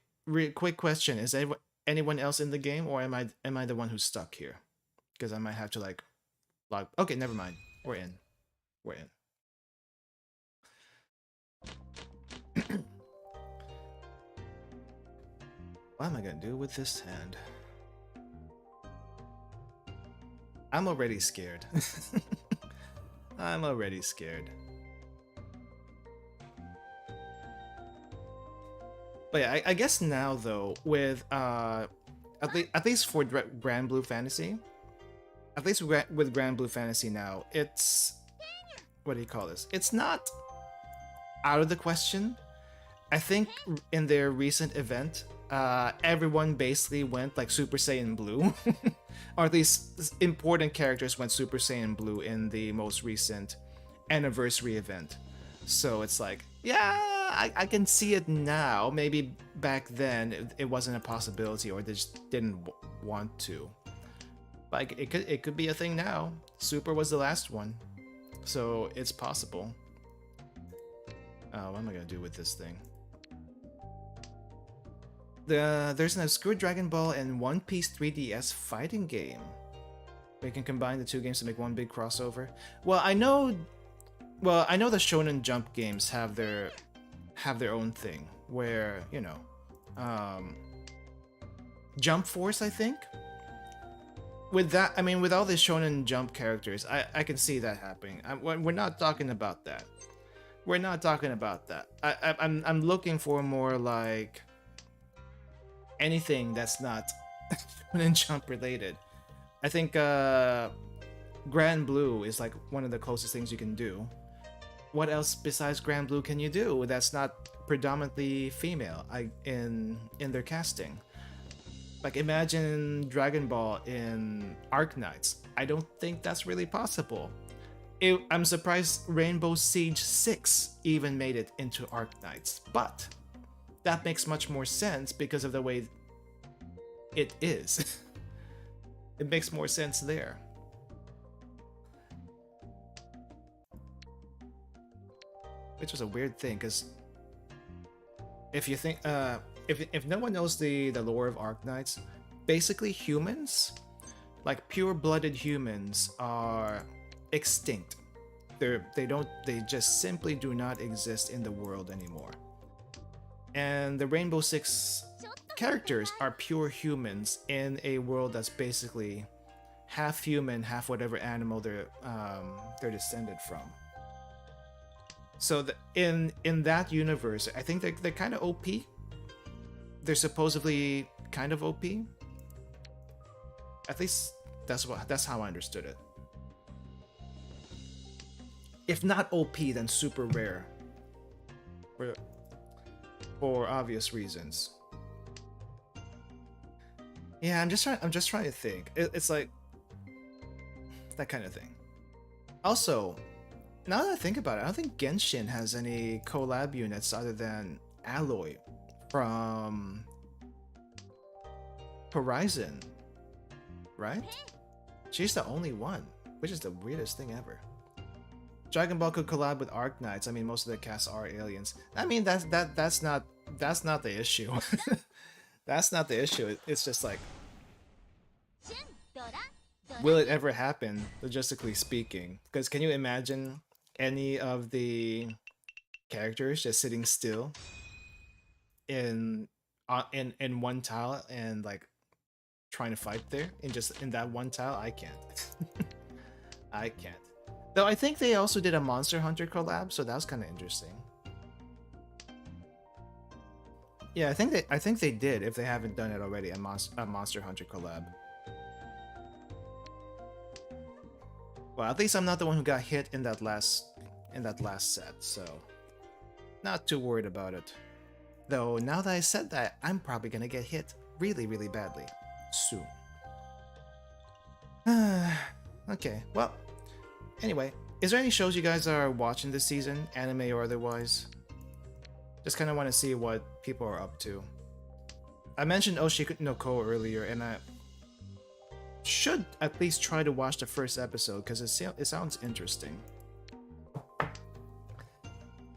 quick question: is anyone else in the game, or am I the one who's stuck here? Because I might have to like log. Okay, never mind. We're in. We're in. What am I gonna do with this hand? I'm already scared. I'm already scared. But yeah, I guess now though, with at least for Grand Blue Fantasy, at least with Grand Blue Fantasy now, it's, what do you call this? It's not out of the question. I think in their recent event, everyone basically went like Super Saiyan Blue, or at least important characters went Super Saiyan Blue in the most recent anniversary event. So it's like, yeah, I can see it now. Maybe back then it wasn't a possibility, or they just didn't want to. Like it could be a thing now. Super was the last one, so it's possible. What am I gonna do with this thing? There's an obscure Dragon Ball and One Piece 3DS fighting game. We can combine the 2 games to make one big crossover. Well, I know the Shonen Jump games have their own thing where, you know, Jump Force, I think. With that, I mean, with all the Shonen Jump characters, I can see that happening. We're not talking about that. We're not talking about that. I'm looking for more like anything that's not Shonen Jump related. I think Grand Blue is like one of the closest things you can do. what else besides Grand Blue can you do that's not predominantly female in their casting? Like, imagine Dragon Ball in Arknights. I don't think that's really possible. I'm surprised Rainbow Siege 6 even made it into Arknights, but that makes much more sense because of the way it is. It makes more sense there. Which was a weird thing, because if you think, if no one knows the lore of Arknights, basically humans, like pure-blooded humans, are extinct. They just simply do not exist in the world anymore. And the Rainbow Six characters are pure humans in a world that's basically half human, half whatever animal they're descended from. So in that universe, I think they're kind of OP. They're supposedly kind of OP. At least that's how I understood it. If not OP, then super rare. For obvious reasons. Yeah, I'm just trying to think. It's like that kind of thing. Also, now that I think about it, I don't think Genshin has any collab units other than Aloy from Horizon, right? She's the only one, which is the weirdest thing ever. Dragon Ball could collab with Arknights. I mean, most of the cast are aliens. I mean, that's not the issue. That's not the issue. It's just like, will it ever happen, logistically speaking? Because can you imagine any of the characters just sitting still in one tile and like trying to fight there in that one tile? I can't. I can't. Though I think they also did a Monster Hunter collab, so that was kind of interesting. Yeah, I think they did, if they haven't done it already, a Monster Hunter collab. Well, at least I'm not the one who got hit in that last set, so not too worried about it. Though now that I said that, I'm probably gonna get hit really, really badly soon. Okay, well, anyway, is there any shows you guys are watching this season, anime or otherwise? Just kind of want to see what people are up to. I mentioned Oshiki no Ko earlier, and I should at least try to watch the first episode because it sounds interesting.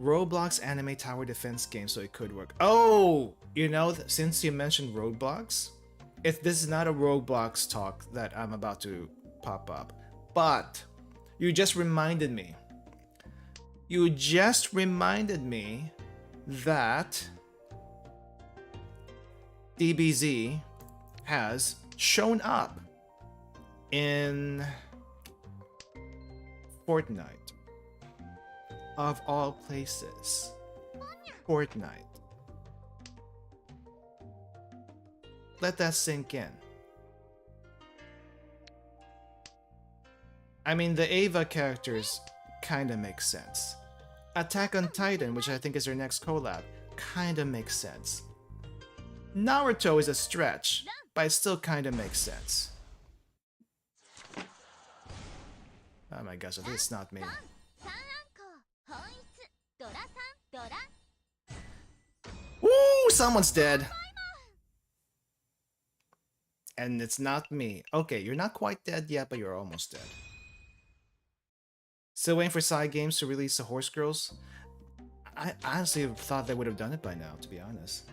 Roblox anime tower defense game, so it could work. Oh, you know, since you mentioned Roblox, if this is not a Roblox talk that I'm about to pop up, but you just reminded me. You just reminded me that DBZ has shown up in Fortnite. Of all places. Fortnite. Let that sink in. I mean, the Ava characters kinda make sense. Attack on Titan, which I think is their next collab, kinda makes sense. Naruto is a stretch, but it still kinda makes sense. Oh my gosh, I think it's not me. Woo! Someone's dead! And it's not me. Okay, you're not quite dead yet, but you're almost dead. Still waiting for side games to release the Horse Girls? I honestly thought they would have done it by now, to be honest.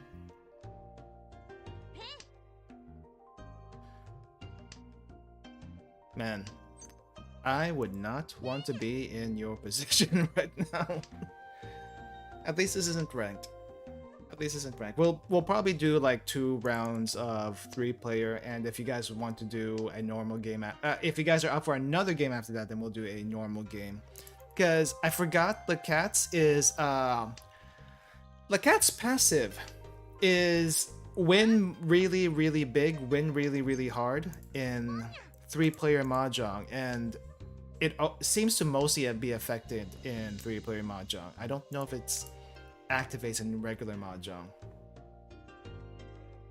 Man, I would not want to be in your position right now. At least this isn't ranked. At least this isn't ranked. We'll probably do like 2 rounds of 3-player, and if you guys want to do a normal game, if you guys are up for another game after that, then we'll do a normal game. Because I forgot Lacat's is Lacat's passive is win really, really big, win really, really hard in 3-player Mahjong, and seems to mostly be affected in 3-player Mahjong. I don't know if it's activates in regular Mahjong.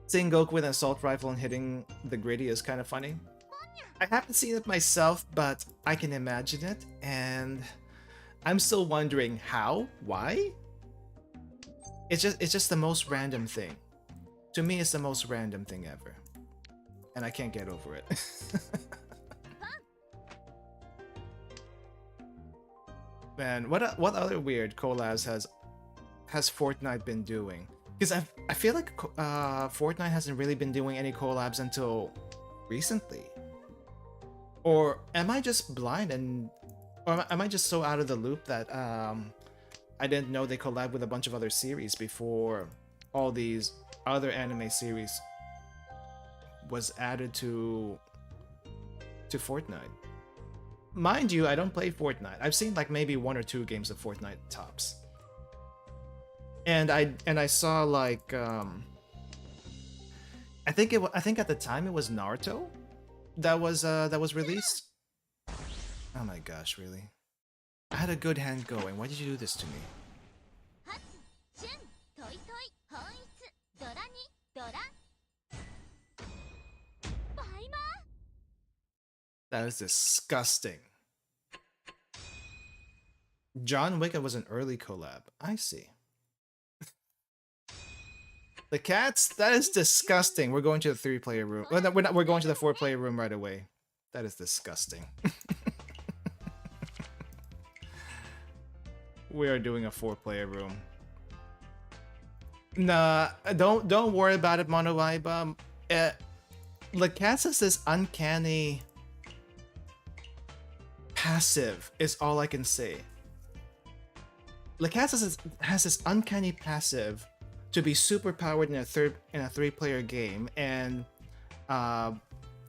Seeing Goku with an assault rifle and hitting the gritty is kind of funny. I haven't seen it myself, but I can imagine it, and I'm still wondering how, why. It's just the most random thing. To me, it's the most random thing ever, and I can't get over it. Man, what other weird collabs has Fortnite been doing? Because I feel like Fortnite hasn't really been doing any collabs until recently. Or am I just blind or am I just so out of the loop that I didn't know they collab with a bunch of other series before all these other anime series was added to Fortnite. Mind you, I don't play Fortnite. I've seen like maybe 1 or 2 games of Fortnite tops. And I saw like I think at the time it was Naruto that was released. Oh my gosh, really? I had a good hand going. Why did you do this to me? That is disgusting. John Wick was an early collab. I see. The cats? That is disgusting. We're going to the 3-player room. Well, no, we're not. We're going to the 4-player room right away. That is disgusting. We are doing a 4-player room. Nah, don't worry about it, MonoYURUHYPE. The cats has this uncanny passive. Is all I can say. The cats has this uncanny passive to be super powered in a 3-player game, and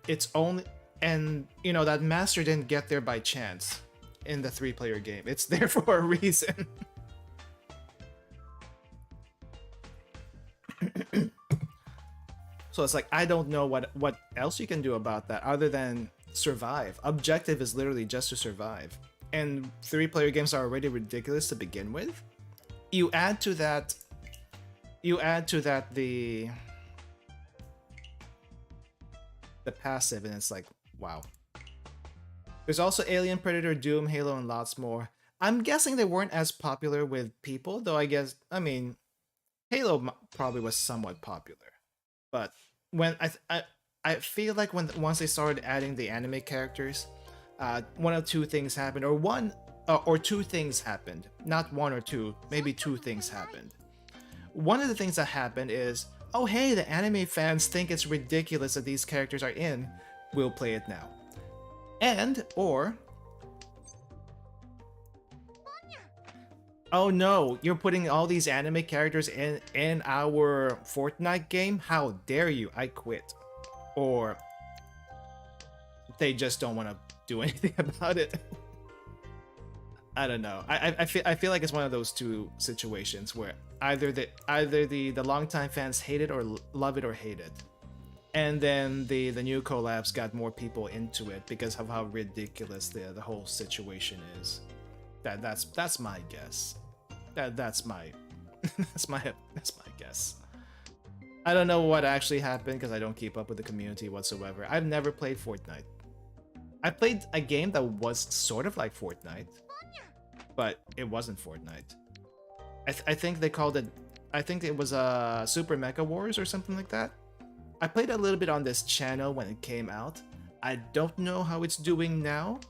it's only, and you know that master didn't get there by chance in the 3-player game. It's there for a reason. So it's like I don't know what else you can do about that other than survive. Objective is literally just to survive, and 3-player games are already ridiculous to begin with. You add to that the passive, and it's like, wow. There's also Alien, Predator, Doom, Halo, and lots more. I'm guessing they weren't as popular with people, though. I mean, Halo probably was somewhat popular, but when I feel like once they started adding the anime characters, one of 2 things happened, or 2 things happened. Not 1 or 2, maybe 2 things happened. One of the things that happened is, oh hey, the anime fans think it's ridiculous that these characters are in, we'll play it now. Or, oh no, you're putting all these anime characters in our Fortnite game? How dare you, I quit. Or, they just don't want to do anything about it. I don't know. I feel like it's one of those 2 situations where either the longtime fans hate it or love it or hate it, and then the new collabs got more people into it because of how ridiculous the whole situation is. That's my guess. That's my that's my guess. I don't know what actually happened because I don't keep up with the community whatsoever. I've never played Fortnite. I played a game that was sort of like Fortnite, but it wasn't Fortnite. I think they called it, I think it was Super Mecha Wars or something like that. I played a little bit on this channel when it came out. I don't know how it's doing now.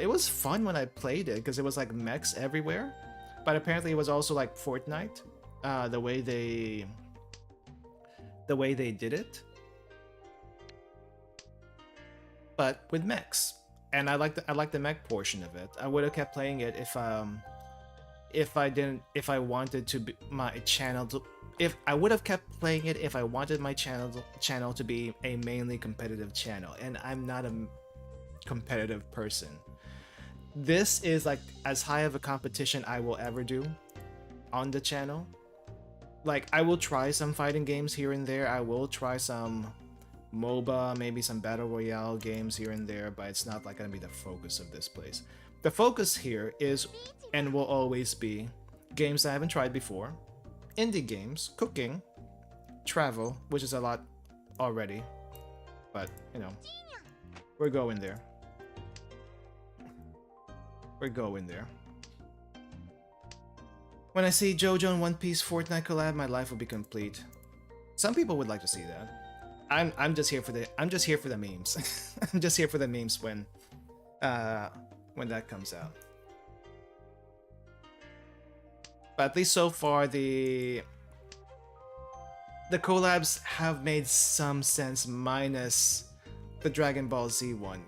It was fun when I played it because it was like mechs everywhere, but apparently it was also like Fortnite, the way they did it, but with mechs. And I like the mech portion of it. I would have kept playing it if I wanted to be my channel to, if I would have kept playing it if I wanted my channel to be a mainly competitive channel, and I'm not a competitive person. This is like as high of a competition I will ever do on the channel. Like, I will try some fighting games here and there. I will try some MOBA, maybe some battle royale games here and there, but it's not like gonna be the focus of this place. The focus here is, and will always be, games I haven't tried before, indie games, cooking, travel, which is a lot already, but you know, we're going there. We're going there. When I see JoJo and One Piece Fortnite collab, my life will be complete. Some people would like to see that. I'm just here for the memes. I'm just here for the memes when that comes out. But at least so far the collabs have made some sense, minus the Dragon Ball Z one.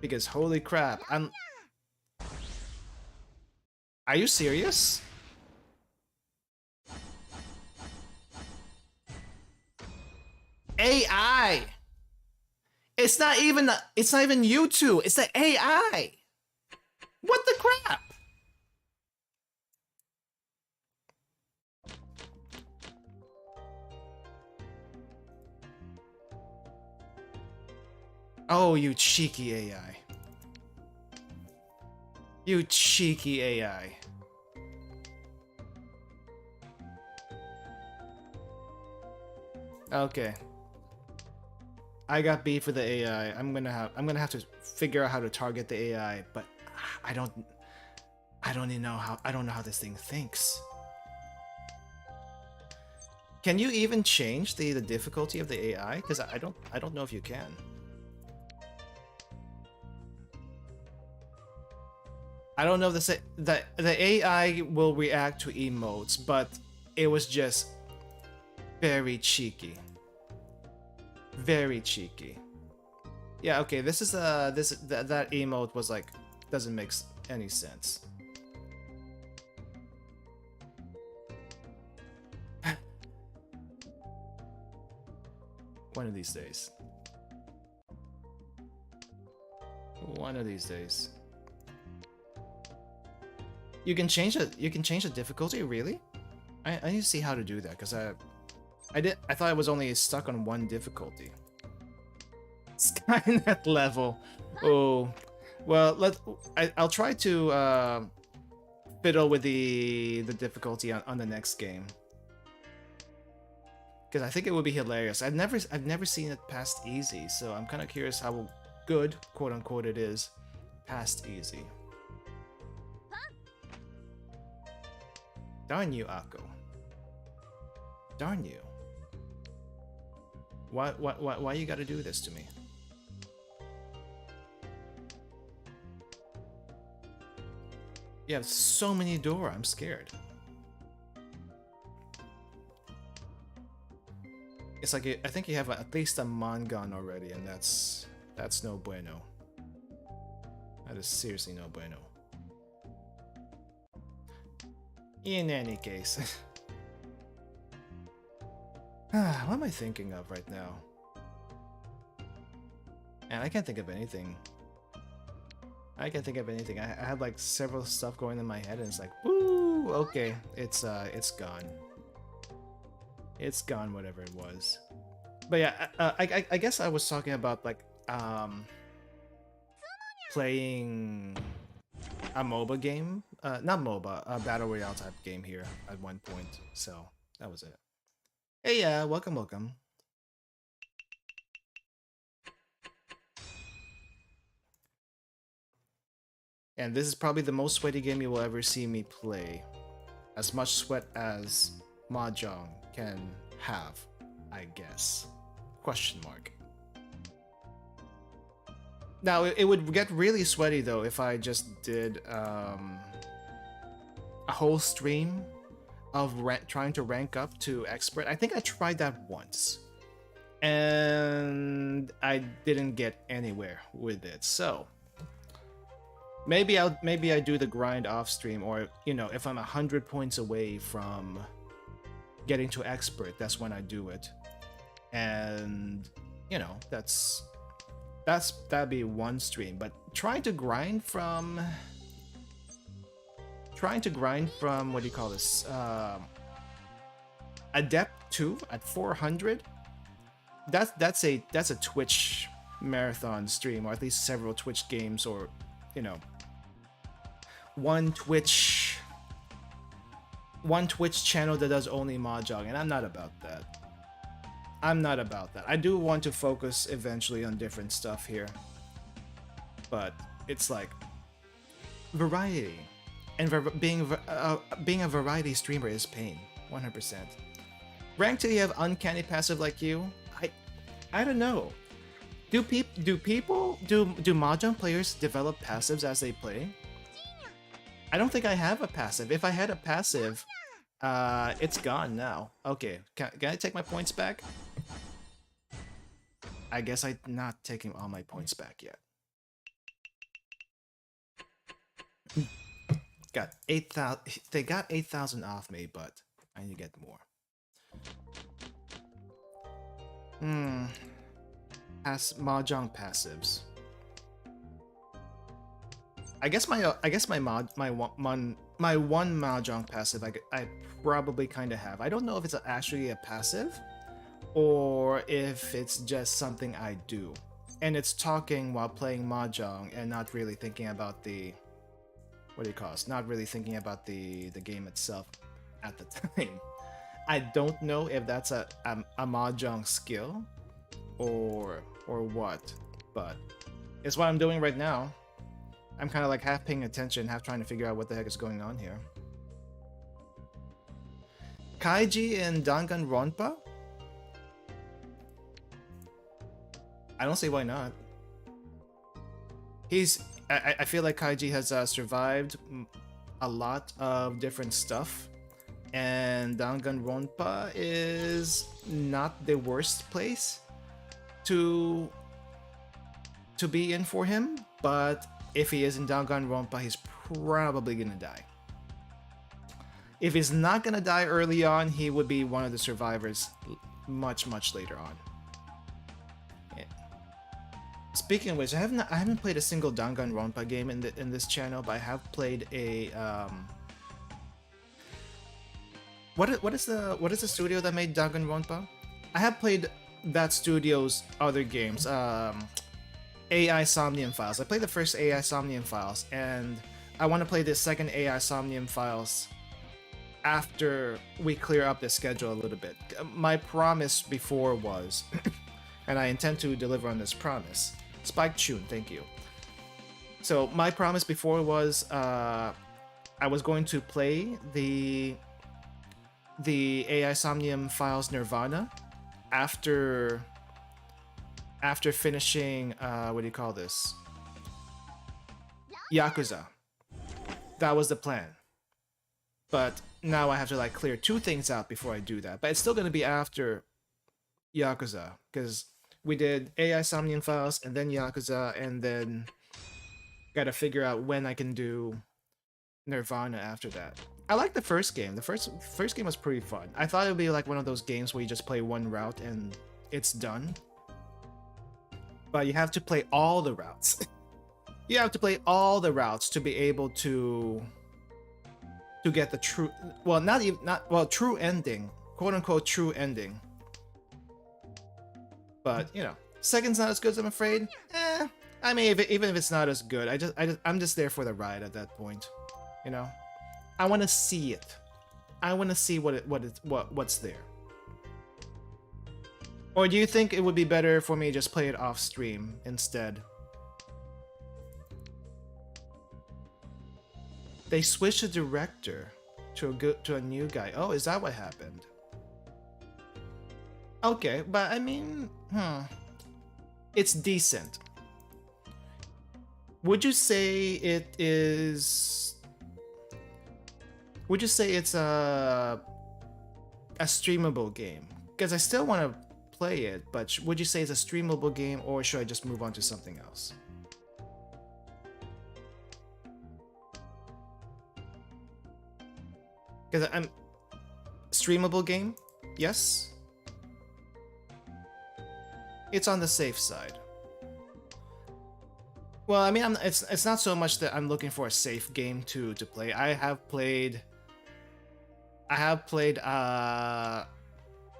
Because holy crap, are you serious? AI. It's not even you two. It's the AI. What the crap? Oh, you cheeky AI. You cheeky AI. Okay. I got beat for the AI. I'm gonna have to figure out how to target the AI, but I don't even know how. I don't know how this thing thinks. Can you even change the difficulty of the AI? Because I don't know if you can. I don't know if the AI will react to emotes, but it was just very cheeky. Very cheeky. Yeah, okay, this is that emote was like, doesn't make any sense. One of these days. One of these days. You can change it. You can change the difficulty, really? I need to see how to do that, because I thought I was only stuck on one difficulty. Skynet level. Oh, well, I'll try to fiddle with the difficulty on the next game, because I think it would be hilarious. I've never seen it past easy, so I'm kind of curious how good, quote unquote, it is past easy. Darn you, Akko. Darn you. Why you gotta do this to me? You have so many Dora, I'm scared. It's like, I think you have at least a Mangon already, and that's no bueno. That is seriously no bueno. In any case. What am I thinking of right now? And I can't think of anything. I can't think of anything. I had like several stuff going in my head, and it's like, ooh, okay, it's gone. It's gone, whatever it was. But yeah, I guess I was talking about like playing a MOBA game, not MOBA, a battle royale type game here at one point. So that was it. Hey, welcome, welcome. And this is probably the most sweaty game you will ever see me play. As much sweat as Mahjong can have, I guess. Question mark. Now, it would get really sweaty though if I just did a whole stream of trying to rank up to expert. I think I tried that once, and I didn't get anywhere with it. So maybe I do the grind off stream, or you know, if I'm 100 points away from getting to expert, that's when I do it. And you know, that'd be one stream. But trying to grind from what do you call this, adept 2 at 400, that's a Twitch marathon stream, or at least several Twitch games, or you know, one Twitch channel that does only Mahjong, and I'm not about that. I'm not about that. I do want to focus eventually on different stuff here, but it's like variety, and being a variety streamer is pain, 100%. Rank till you have uncanny passive like you? I don't know. Do Mahjong players develop passives as they play? I don't think I have a passive. If I had a passive, it's gone now. Okay, can I take my points back? I guess I'm not taking all my points back yet. Got 8,000. They got 8,000 off me, but I need to get more. Mahjong passives. I guess my one Mahjong passive I probably kind of have. I don't know if it's actually a passive or if it's just something I do, and it's talking while playing Mahjong and not really thinking about the not really thinking about the game itself at the time. I don't know if that's a Mahjong skill or what, but it's what I'm doing right now. I'm kind of like half paying attention, half trying to figure out what the heck is going on here. Kaiji and Danganronpa? I don't see why not. I feel like Kaiji has survived a lot of different stuff, and Danganronpa is not the worst place to be in for him, but if he is in Danganronpa, he's probably gonna die. If he's not gonna die early on, he would be one of the survivors much later on. Yeah. Speaking of which, I haven't played a single Danganronpa game in this channel, but I have played a what is the studio that made Danganronpa? I have played that studio's other games. AI Somnium Files. I played the first AI Somnium Files, and I want to play the second AI Somnium Files after we clear up the schedule a little bit. My promise before was, and I intend to deliver on this promise. Spike Tune, thank you. So my promise before was I was going to play the AI Somnium Files Nirvana after finishing what do you call this? Yakuza. That was the plan. But now I have to like clear two things out before I do that. But it's still gonna be after Yakuza, because we did AI Somnium Files and then Yakuza, and then gotta figure out when I can do Nirvana after that. I like the first game. The first game was pretty fun. I thought it would be like one of those games where you just play one route and it's done. But you have to play all the routes. You have to play all the routes to be able to get the true, true ending, quote unquote true ending. But you know, second's not as good as I'm afraid. I mean, even if it's not as good, I'm just there for the ride at that point. You know, I want to see it. I want to see what's there. Or do you think it would be better for me to just play it off stream instead? They switched the director to a new guy. Oh, is that what happened? Okay, but I mean, it's decent. Would you say it is? Would you say it's a streamable game? Because I still want to play it, but would you say it's a streamable game, or should I just move on to something else? Because I'm streamable game, yes. It's on the safe side. Well, I mean, it's not so much that I'm looking for a safe game to play. I have played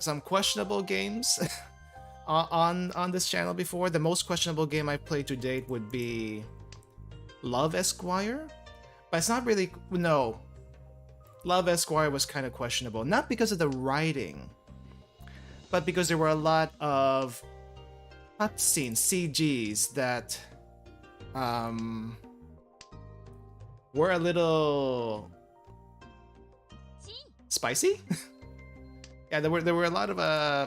some questionable games on this channel before. The most questionable game I've played to date would be Love Esquire, but it's not really. No, Love Esquire was kind of questionable, not because of the writing, but because there were a lot of cutscenes, CGs that were a little spicy. Yeah, there were a lot of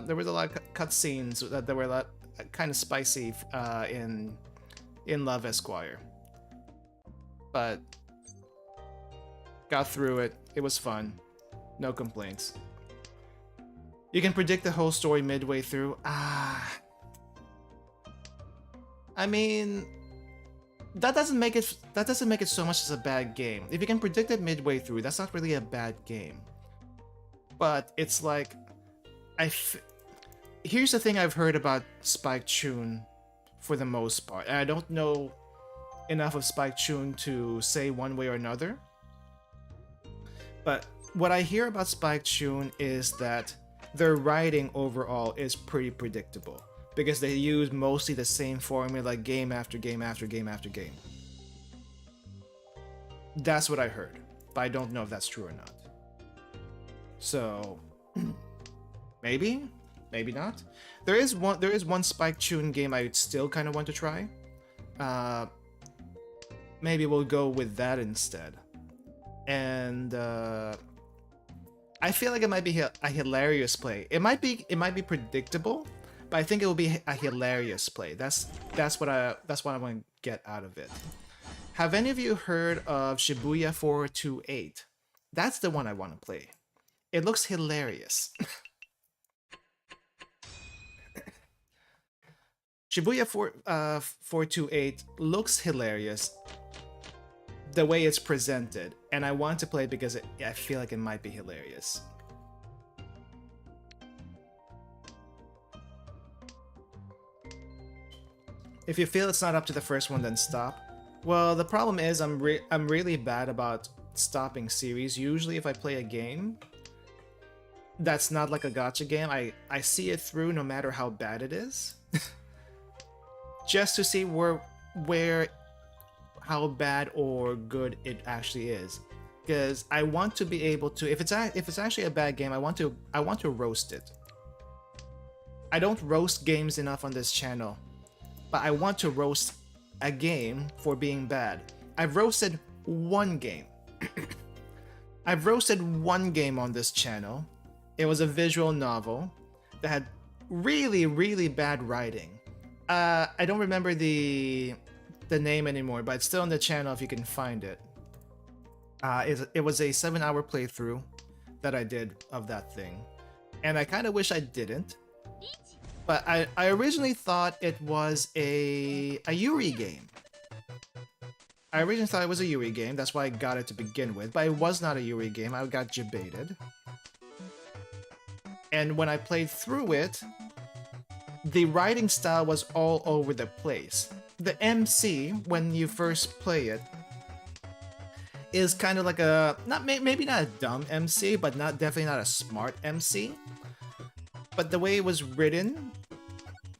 there was a lot of cutscenes that were a lot kind of spicy in Love Esquire, but got through it. It was fun, no complaints. You can predict the whole story midway through. I mean, that doesn't make it so much as a bad game. If you can predict it midway through, that's not really a bad game. But it's like, here's the thing I've heard about Spike Chun for the most part. And I don't know enough of Spike Chun to say one way or another. But what I hear about Spike Chun is that their writing overall is pretty predictable, because they use mostly the same formula game after game after game after game. That's what I heard, but I don't know if that's true or not. So maybe not. There is one Spike Chun game I still kind of want to try. Maybe we'll go with that instead. And I feel like it might be a hilarious play. It might be predictable, but I think it will be a hilarious play. That's what I want to get out of it. Have any of you heard of Shibuya 428? That's the one I want to play. It looks hilarious. Shibuya 428 looks hilarious the way it's presented, and I want to play it because I feel like it might be hilarious. If you feel it's not up to the first one, then stop. Well, the problem is I'm really bad about stopping series. Usually if I play a game that's not like a gacha game, I see it through no matter how bad it is. Just to see how bad or good it actually is. Because I want to be able to, if it's actually a bad game, I want to roast it. I don't roast games enough on this channel, but I want to roast a game for being bad. I've roasted one game. I've roasted one game on this channel. It was a visual novel that had really, really bad writing. I don't remember the name anymore, but it's still on the channel if you can find it. It was a 7-hour playthrough that I did of that thing, and I kind of wish I didn't. But I originally thought it was a Yuri game. I originally thought it was a Yuri game, that's why I got it to begin with, but it was not a Yuri game. I got jebaited. And when I played through it, the writing style was all over the place. The MC, when you first play it, is kind of like a, maybe not a dumb MC, but definitely not a smart MC. But the way it was written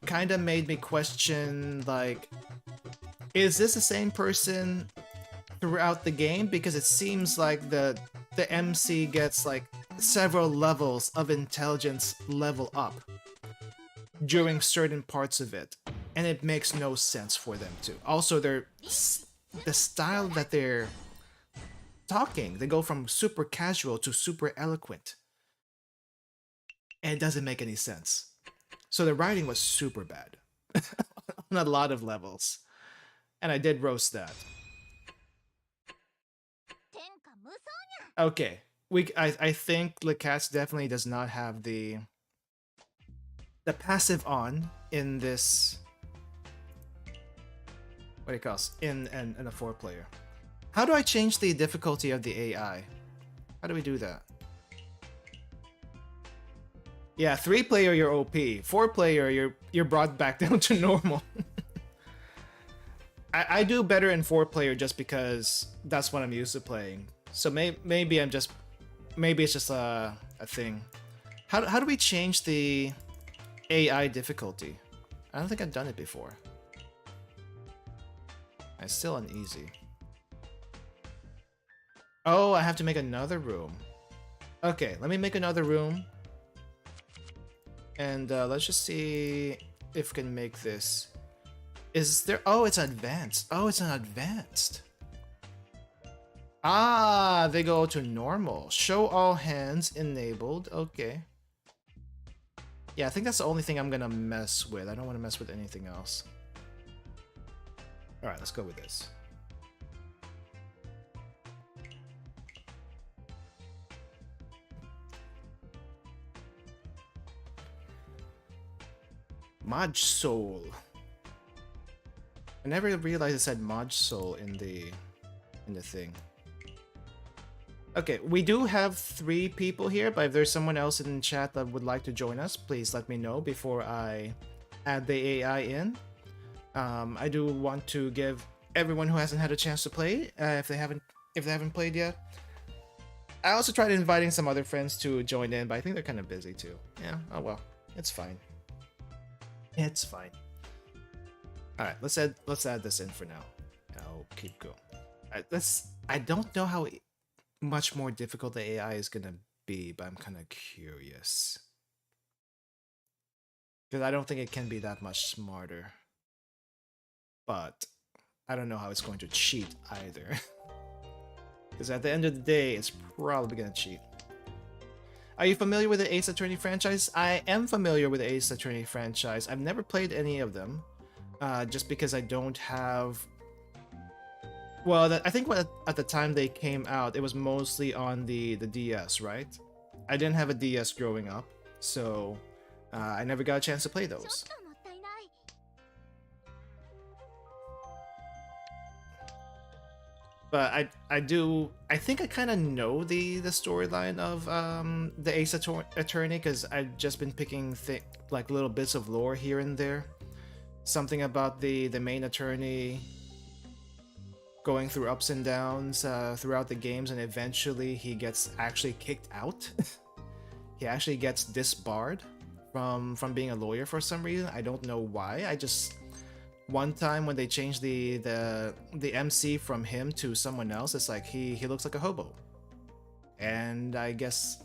kind of made me question, like, is this the same person throughout the game? Because it seems like the MC gets like several levels of intelligence level up during certain parts of it, and it makes no sense for them to. Also, the style that they're talking, they go from super casual to super eloquent, and it doesn't make any sense. So the writing was super bad on a lot of levels, and I did roast that. Okay, I think Lurk definitely does not have the passive on in this, what do you call it, in a 4-player. How do I change the difficulty of the AI? How do we do that? Yeah, 3-player you're OP. 4-player you're brought back down to normal. I do better in 4-player just because that's what I'm used to playing. So maybe it's just a thing. How do we change the AI difficulty. I don't think I've done it before. It's still uneasy. Oh, I have to make another room. Okay, let me make another room. And let's just see if we can make this. Is there... Oh, it's advanced. Oh, it's an advanced. Ah, they go to normal. Show all hands enabled. Okay. Yeah, I think that's the only thing I'm gonna mess with. I don't want to mess with anything else. Alright, let's go with this. Mod Soul. I never realized it said Mod Soul in the thing. Okay, we do have 3 people here, but if there's someone else in the chat that would like to join us, please let me know before I add the AI in. I do want to give everyone who hasn't had a chance to play, if they haven't played yet. I also tried inviting some other friends to join in, but I think they're kind of busy too. Yeah, oh well, it's fine. It's fine. All right, let's add this in for now. I'll keep going. All right, I don't know how much more difficult the AI is gonna be, but I'm kind of curious because I don't think it can be that much smarter. But I don't know how it's going to cheat either. Because at the end of the day, it's probably gonna cheat. Are you familiar with the Ace Attorney franchise? I am familiar with the Ace Attorney franchise. I've never played any of them, just because I don't have... Well, I think at the time they came out, it was mostly on the DS, right? I didn't have a DS growing up, so I never got a chance to play those. But I think I kind of know the storyline of the Ace Attorney, because I've just been picking like little bits of lore here and there. Something about the main attorney going through ups and downs throughout the games, and eventually he gets actually kicked out. He actually gets disbarred from being a lawyer for some reason. I don't know why. I just... One time when they changed the MC from him to someone else, it's like he looks like a hobo. And I guess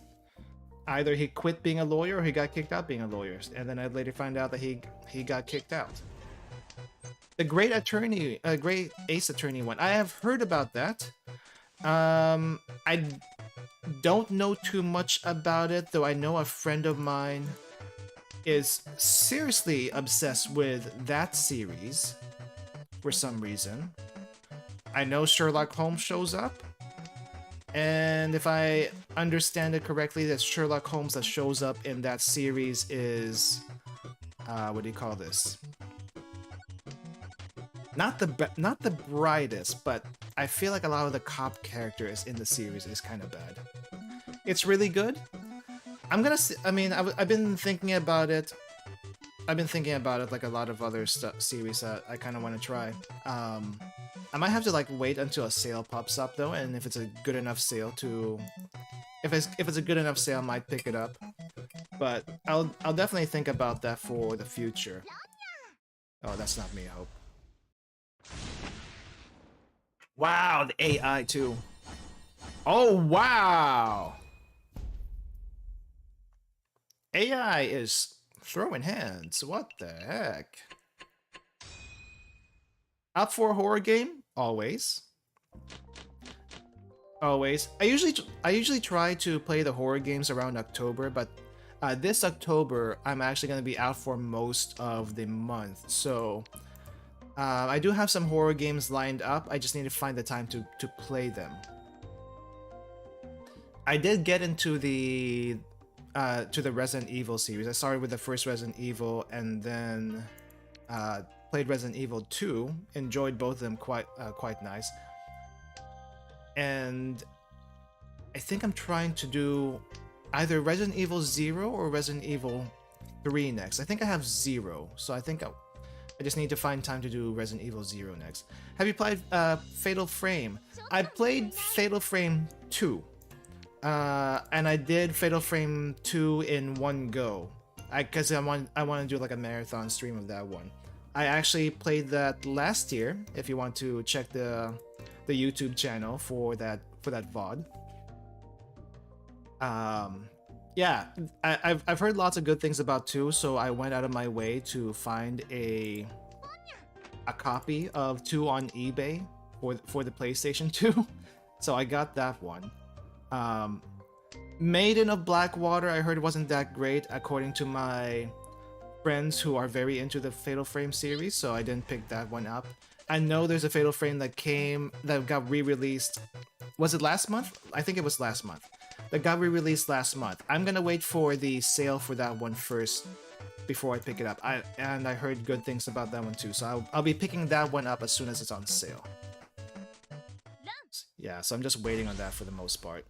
either he quit being a lawyer or he got kicked out being a lawyer. And then I later find out that he got kicked out. The Great Ace Attorney one. I have heard about that. I don't know too much about it, though I know a friend of mine is seriously obsessed with that series for some reason. I know Sherlock Holmes shows up, and if I understand it correctly, that Sherlock Holmes that shows up in that series is what do you call this? Not the brightest, but I feel like a lot of the cop characters in the series is kind of bad. It's really good. I mean, I've been thinking about it. I've been thinking about it like a lot of other series that I kind of want to try. I might have to like wait until a sale pops up though, and if it's a good enough sale to, if it's a good enough sale, I might pick it up. But I'll definitely think about that for the future. Oh, that's not me, I hope. Wow, the AI too. Oh wow. AI is throwing hands. What the heck? Up for a horror game? Always. Always. I usually try to play the horror games around October, but this October I'm actually going to be out for most of the month. So I do have some horror games lined up. I just need to find the time to play them. I did get into the Resident Evil series. I started with the first Resident Evil and then played Resident Evil 2. Enjoyed both of them quite nice. And I think I'm trying to do either Resident Evil 0 or Resident Evil 3 next. I think I have 0, so I think I just need to find time to do Resident Evil 0 next. Have you played Fatal Frame? I played Fatal Frame 2. And I did Fatal Frame 2 in one go. Because I want to do like a marathon stream of that one. I actually played that last year. If you want to check the YouTube channel for that VOD. Yeah, I've heard lots of good things about 2, so I went out of my way to find a copy of 2 on eBay for the PlayStation 2. So I got that one. Maiden of Blackwater, I heard wasn't that great according to my friends who are very into the Fatal Frame series, so I didn't pick that one up. I know there's a Fatal Frame that got re-released. Was it last month? I think it was last month. That got re-released last month. I'm gonna wait for the sale for that one first before I pick it up. I heard good things about that one too, so I'll be picking that one up as soon as it's on sale. Yeah, so I'm just waiting on that for the most part.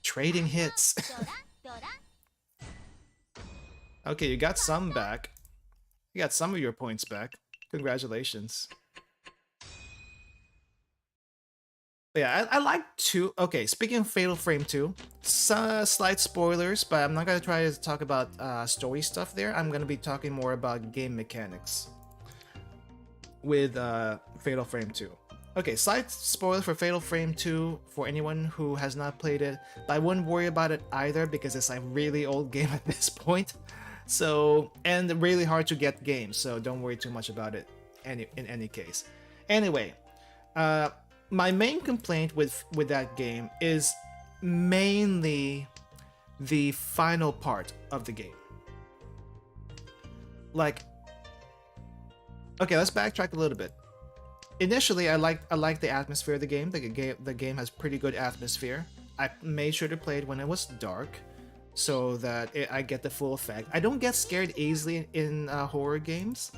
Trading hits. Okay, you got some back. You got some of your points back. Congratulations. But yeah, I like 2. Okay, speaking of Fatal Frame 2, slight spoilers, but I'm not going to try to talk about story stuff there. I'm going to be talking more about game mechanics with Fatal Frame 2. Okay, slight spoiler for Fatal Frame 2 for anyone who has not played it, but I wouldn't worry about it either because it's a really old game at this point. So, and really hard to get games, so don't worry too much about it in any case. Anyway, my main complaint with that game is mainly the final part of the game. Like, okay, let's backtrack a little bit. Initially, I liked the atmosphere of the game. The game has pretty good atmosphere. I made sure to play it when it was dark, so that I get the full effect. I don't get scared easily in horror games,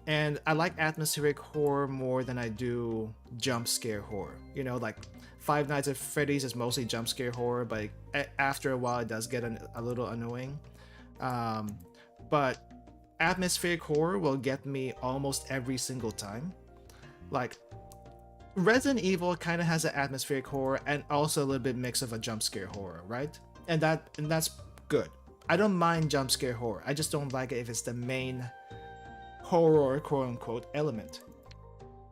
and I like atmospheric horror more than I do jump scare horror. You know, like Five Nights at Freddy's is mostly jump scare horror, but after a while it does get a little annoying. But atmospheric horror will get me almost every single time. Like, Resident Evil kind of has an atmospheric horror and also a little bit mix of a jump scare horror, right? And that's good. I don't mind jump scare horror. I just don't like it if it's the main horror, quote unquote, element.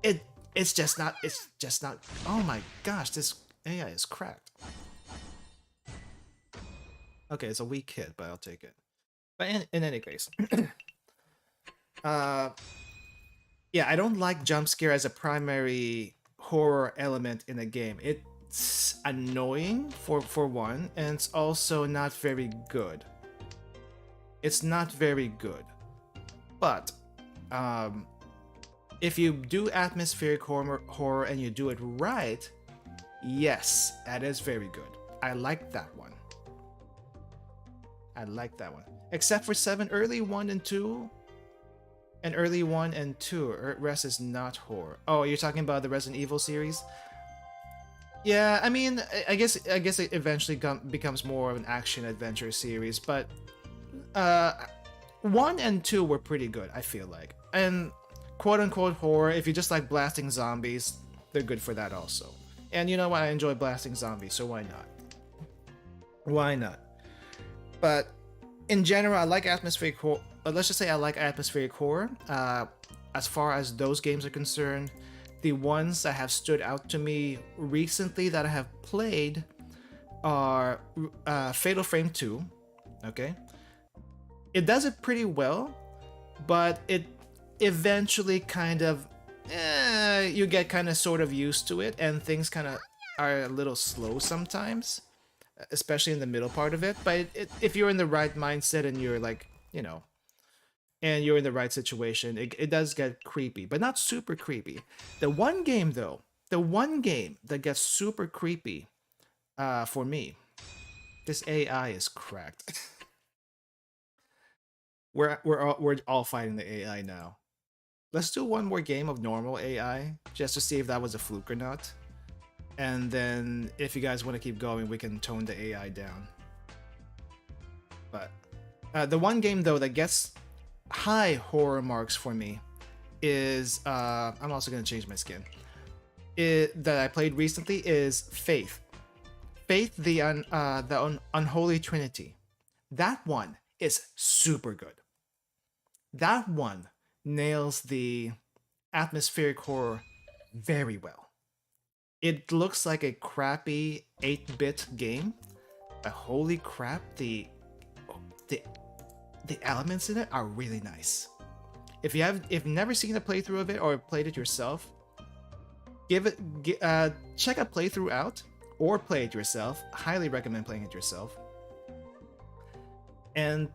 It's just not. Oh my gosh, this AI is cracked. Okay, it's a weak hit, but I'll take it. But in any case, yeah, I don't like jump scare as a primary horror element in a game. It's annoying for one, and it's also not very good. It's not very good. But if you do atmospheric horror and you do it right, yes, that is very good. I like that one. I like that one. Except for 7, early 1 and 2. And early 1 and 2, rest is not horror. Oh, you're talking about the Resident Evil series? Yeah, I mean, I guess it eventually becomes more of an action adventure series, but 1 and 2 were pretty good, I feel like. And quote unquote horror, if you just like blasting zombies, they're good for that also. And you know what, I enjoy blasting zombies, so why not? Why not? But in general, I like atmospheric horror. Let's just say I like atmospheric horror. As far as those games are concerned, the ones that have stood out to me recently that I have played are Fatal Frame 2. Okay, it does it pretty well, but it eventually kind of you get kind of sort of used to it, and things kind of are a little slow sometimes, especially in the middle part of it. But if you're in the right mindset and you're like, you know, and you're in the right situation, it does get creepy, but not super creepy. The one game though, that gets super creepy for me, this AI is cracked. we're all fighting the AI now. Let's do one more game of normal AI just to see if that was a fluke or not. And then if you guys want to keep going, we can tone the AI down. But the one game though that gets high horror marks for me is I'm also gonna change my skin. That I played recently is Faith Faith the Unholy Trinity. That one is super good. That one nails the atmospheric horror very well. It looks like a crappy 8-bit game, but holy crap, the elements in it are really nice. If you've never seen a playthrough of it or played it yourself, check a playthrough out or play it yourself. Highly recommend playing it yourself. And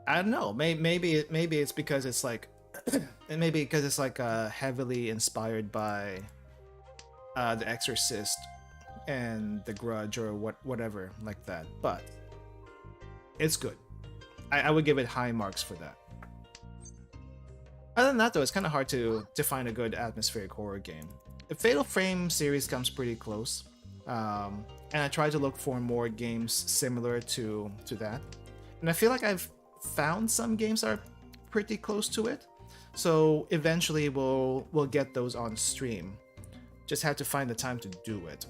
I don't know, maybe it's because it's like heavily inspired by The Exorcist and The Grudge or whatever like that, but it's good. I would give it high marks for that. Other than that, though, it's kind of hard to find a good atmospheric horror game. The Fatal Frame series comes pretty close, and I try to look for more games similar to that. And I feel like I've found some games that are pretty close to it, so eventually we'll get those on stream. Just have to find the time to do it.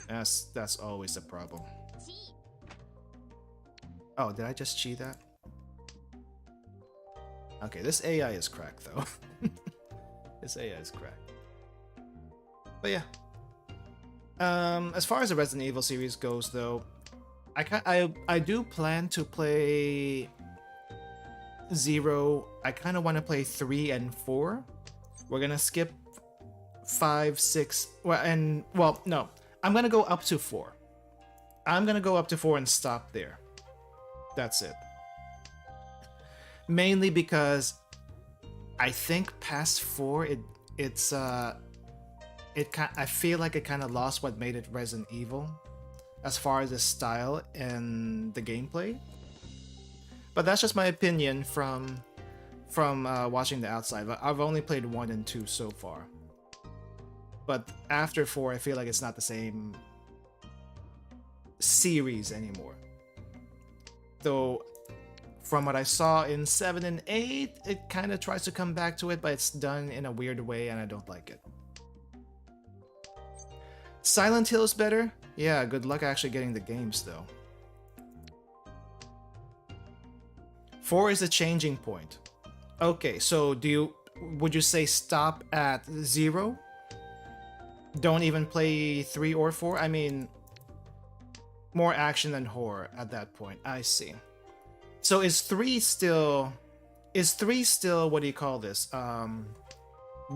That's always a problem. Oh, did I just cheat that? Okay, this AI is cracked though. This AI is cracked. But yeah. As far as the Resident Evil series goes though, I do plan to play 0. I kind of want to play 3 and 4. We're gonna skip 5, 6. No. I'm gonna go up to 4. I'm gonna go up to 4 and stop there. That's it. Mainly because I think past 4, I feel like it kind of lost what made it Resident Evil, as far as the style and the gameplay. But that's just my opinion from watching the outside. I've only played 1 and 2 so far. But after 4, I feel like it's not the same series anymore. Though, from what I saw in 7 and 8, it kind of tries to come back to it, but it's done in a weird way and I don't like it. Silent Hill is better? Yeah, good luck actually getting the games though. 4 is the changing point. Okay, so would you say stop at 0? Don't even play 3 or 4? I mean, more action than horror at that point. I see. So is 3 still what do you call this?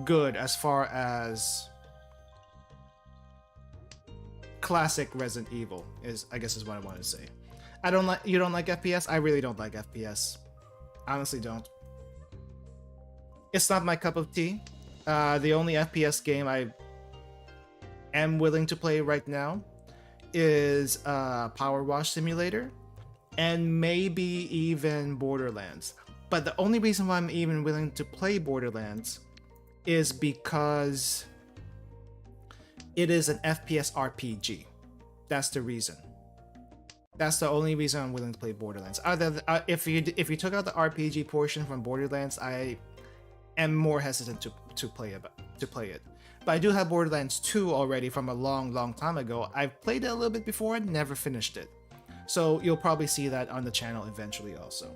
Good as far as classic Resident Evil I guess is what I want to say. You don't like FPS? I really don't like FPS. Honestly don't. It's not my cup of tea. The only FPS game I am willing to play right now is Power Wash Simulator and maybe even Borderlands. But the only reason why I'm even willing to play Borderlands is because it is an FPS RPG. That's the reason. That's the only reason I'm willing to play Borderlands. If you took out the RPG portion from Borderlands, I am more hesitant to play it. But I do have Borderlands 2 already from a long time ago. I've played it a little bit before and never finished it. So you'll probably see that on the channel eventually also.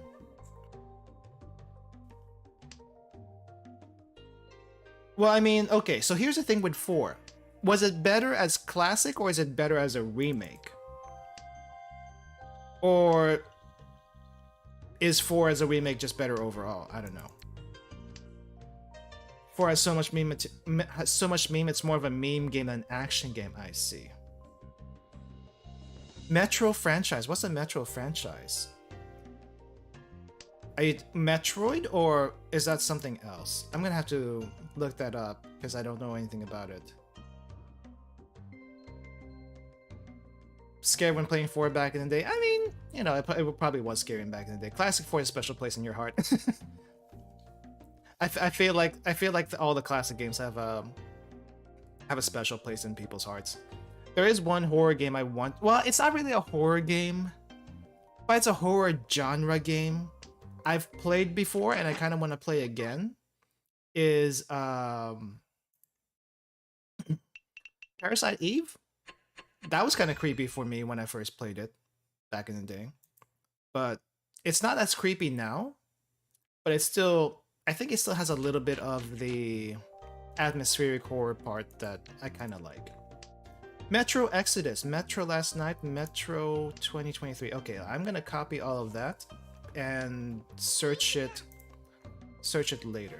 Well, I mean, okay, so here's the thing with 4. Was it better as classic or is it better as a remake? Or is 4 as a remake just better overall? I don't know. 4 has so much meme, it's more of a meme game than an action game. I see. Metro franchise. What's a Metro franchise? Are you Metroid or is that something else? I'm gonna have to look that up because I don't know anything about it. Scared when playing 4 back in the day. I mean, you know, it probably was scary back in the day. Classic 4 is a special place in your heart. I feel like all the classic games have a special place in people's hearts. There is one horror game I want. Well, it's not really a horror game, but it's a horror genre game I've played before and I kind of want to play again. Is Parasite Eve? that was kind of creepy for me when I first played it back in the day. But it's not as creepy now, but it's still, I think it still has a little bit of the atmospheric horror part that I kind of like. Metro Exodus, Metro Last Night, Metro 2023. Okay, I'm gonna copy all of that and search it later.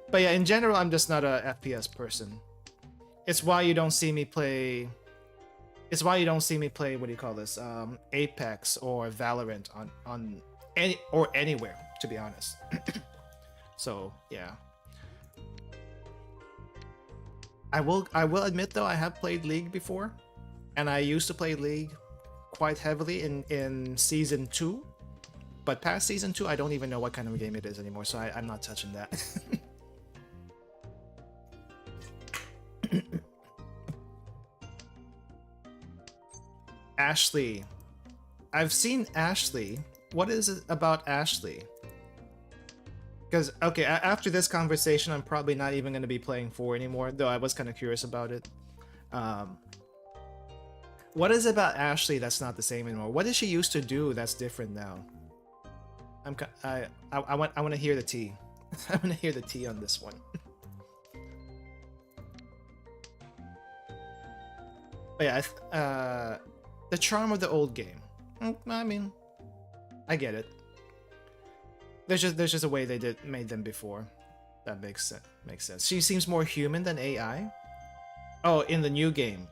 But yeah, in general, I'm just not a FPS person. It's why you don't see me play. It's why you don't see me play. What do you call this? Apex or Valorant on any or anywhere, to be honest. So yeah. I will admit though, I have played League before, and I used to play League quite heavily in season 2. But past season 2, I don't even know what kind of game it is anymore, so I'm not touching that. Ashley. I've seen Ashley. What is it about Ashley? Because, okay, after this conversation, I'm probably not even going to be playing 4 anymore, though I was kind of curious about it. What is it about Ashley that's not the same anymore? What did she used to do that's different now? I want to hear the tea. I want to hear the tea on this one. But yeah, the charm of the old game. I mean, I get it. There's just a way they made them before. That makes sense. She seems more human than AI. Oh, in the new game.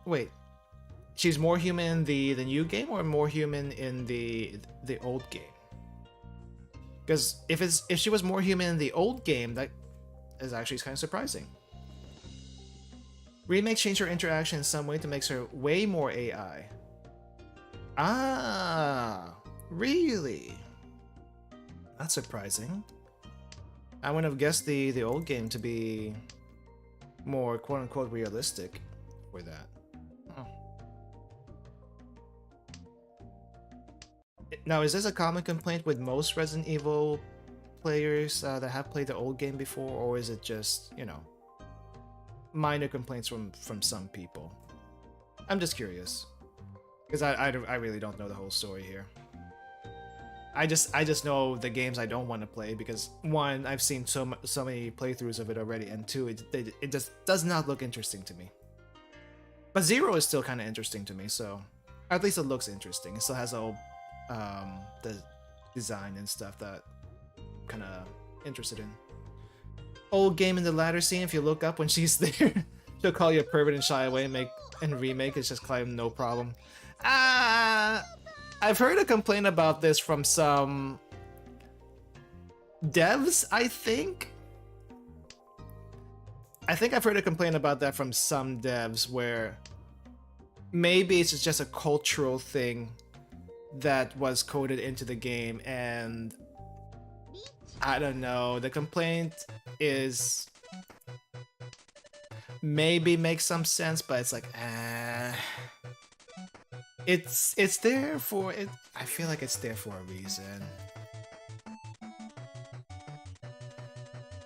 Wait. She's more human in the new game or more human in the old game? Because if she was more human in the old game, that is actually kind of surprising. Remake changed her interaction in some way to make her way more AI. Ah, really? That's surprising. I wouldn't have guessed the old game to be more quote-unquote realistic for that. Oh. Now, is this a common complaint with most Resident Evil players that have played the old game before, or is it just, you know, minor complaints from some people? I'm just curious, because I really don't know the whole story here. I just know the games I don't want to play because 1, I've seen so many playthroughs of it already, and 2, it just does not look interesting to me. But 0 is still kind of interesting to me, so at least it looks interesting. It still has all the design and stuff that I'm kind of interested in. Old game in the ladder scene. If you look up when she's there, she'll call you a pervert and shy away. And remake it's just climb no problem. I've heard a complaint about this from some devs, I think. I've heard a complaint about that from some devs where maybe it's just a cultural thing that was coded into the game, and I don't know, the complaint is maybe makes some sense, but it's like, it's there for it. I feel like it's there for a reason.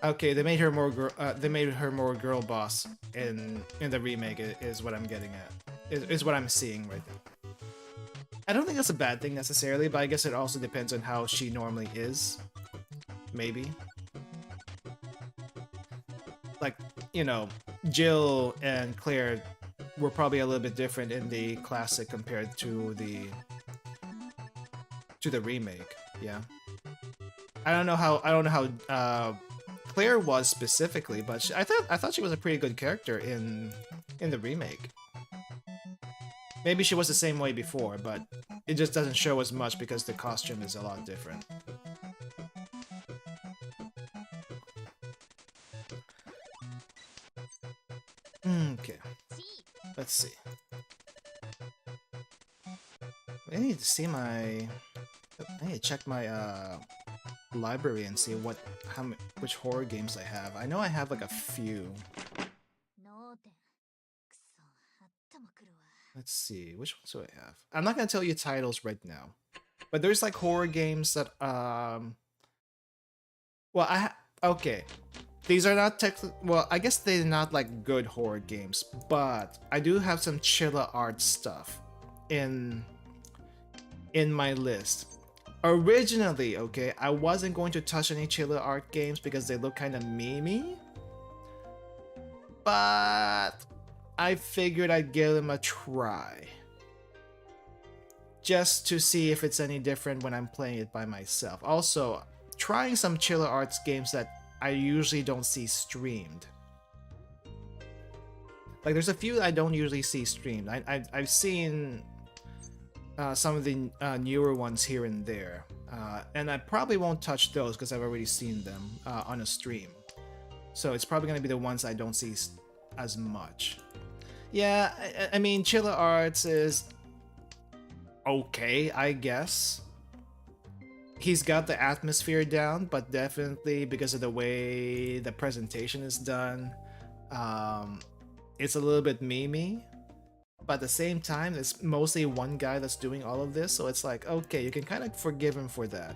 Okay, they made her more girl boss in the remake. Is what I'm getting at. Is what I'm seeing right now. I don't think that's a bad thing necessarily, but I guess it also depends on how she normally is. Maybe. Like, you know, Jill and Claire were probably a little bit different in the classic compared to the remake. Yeah. I don't know how Claire was specifically, but I thought she was a pretty good character in the remake. Maybe she was the same way before, but it just doesn't show as much because the costume is a lot different. Okay. Let's see. I need to see my... I need to check my library and see which horror games I have. I know I have like a few. Let's see, which ones do I have? I'm not gonna tell you titles right now, but there's like horror games that well, okay. these are not well, I guess they're not like good horror games, but I do have some chilla art stuff in my list. Originally, okay, I wasn't going to touch any chilla art games because they look kind of memey, but I figured I'd give them a try just to see if it's any different when I'm playing it by myself. Also, trying some chilla arts games that I usually don't see streamed. Like, there's a few I don't usually see streamed. I've seen some of the newer ones here and there, and I probably won't touch those because I've already seen them on a stream. So it's probably going to be the ones I don't see as much. Yeah, I mean, chilla arts is okay, I guess. He's got the atmosphere down, but definitely because of the way the presentation is done, it's a little bit memey. But at the same time, it's mostly one guy that's doing all of this, so it's like, okay, you can kind of forgive him for that.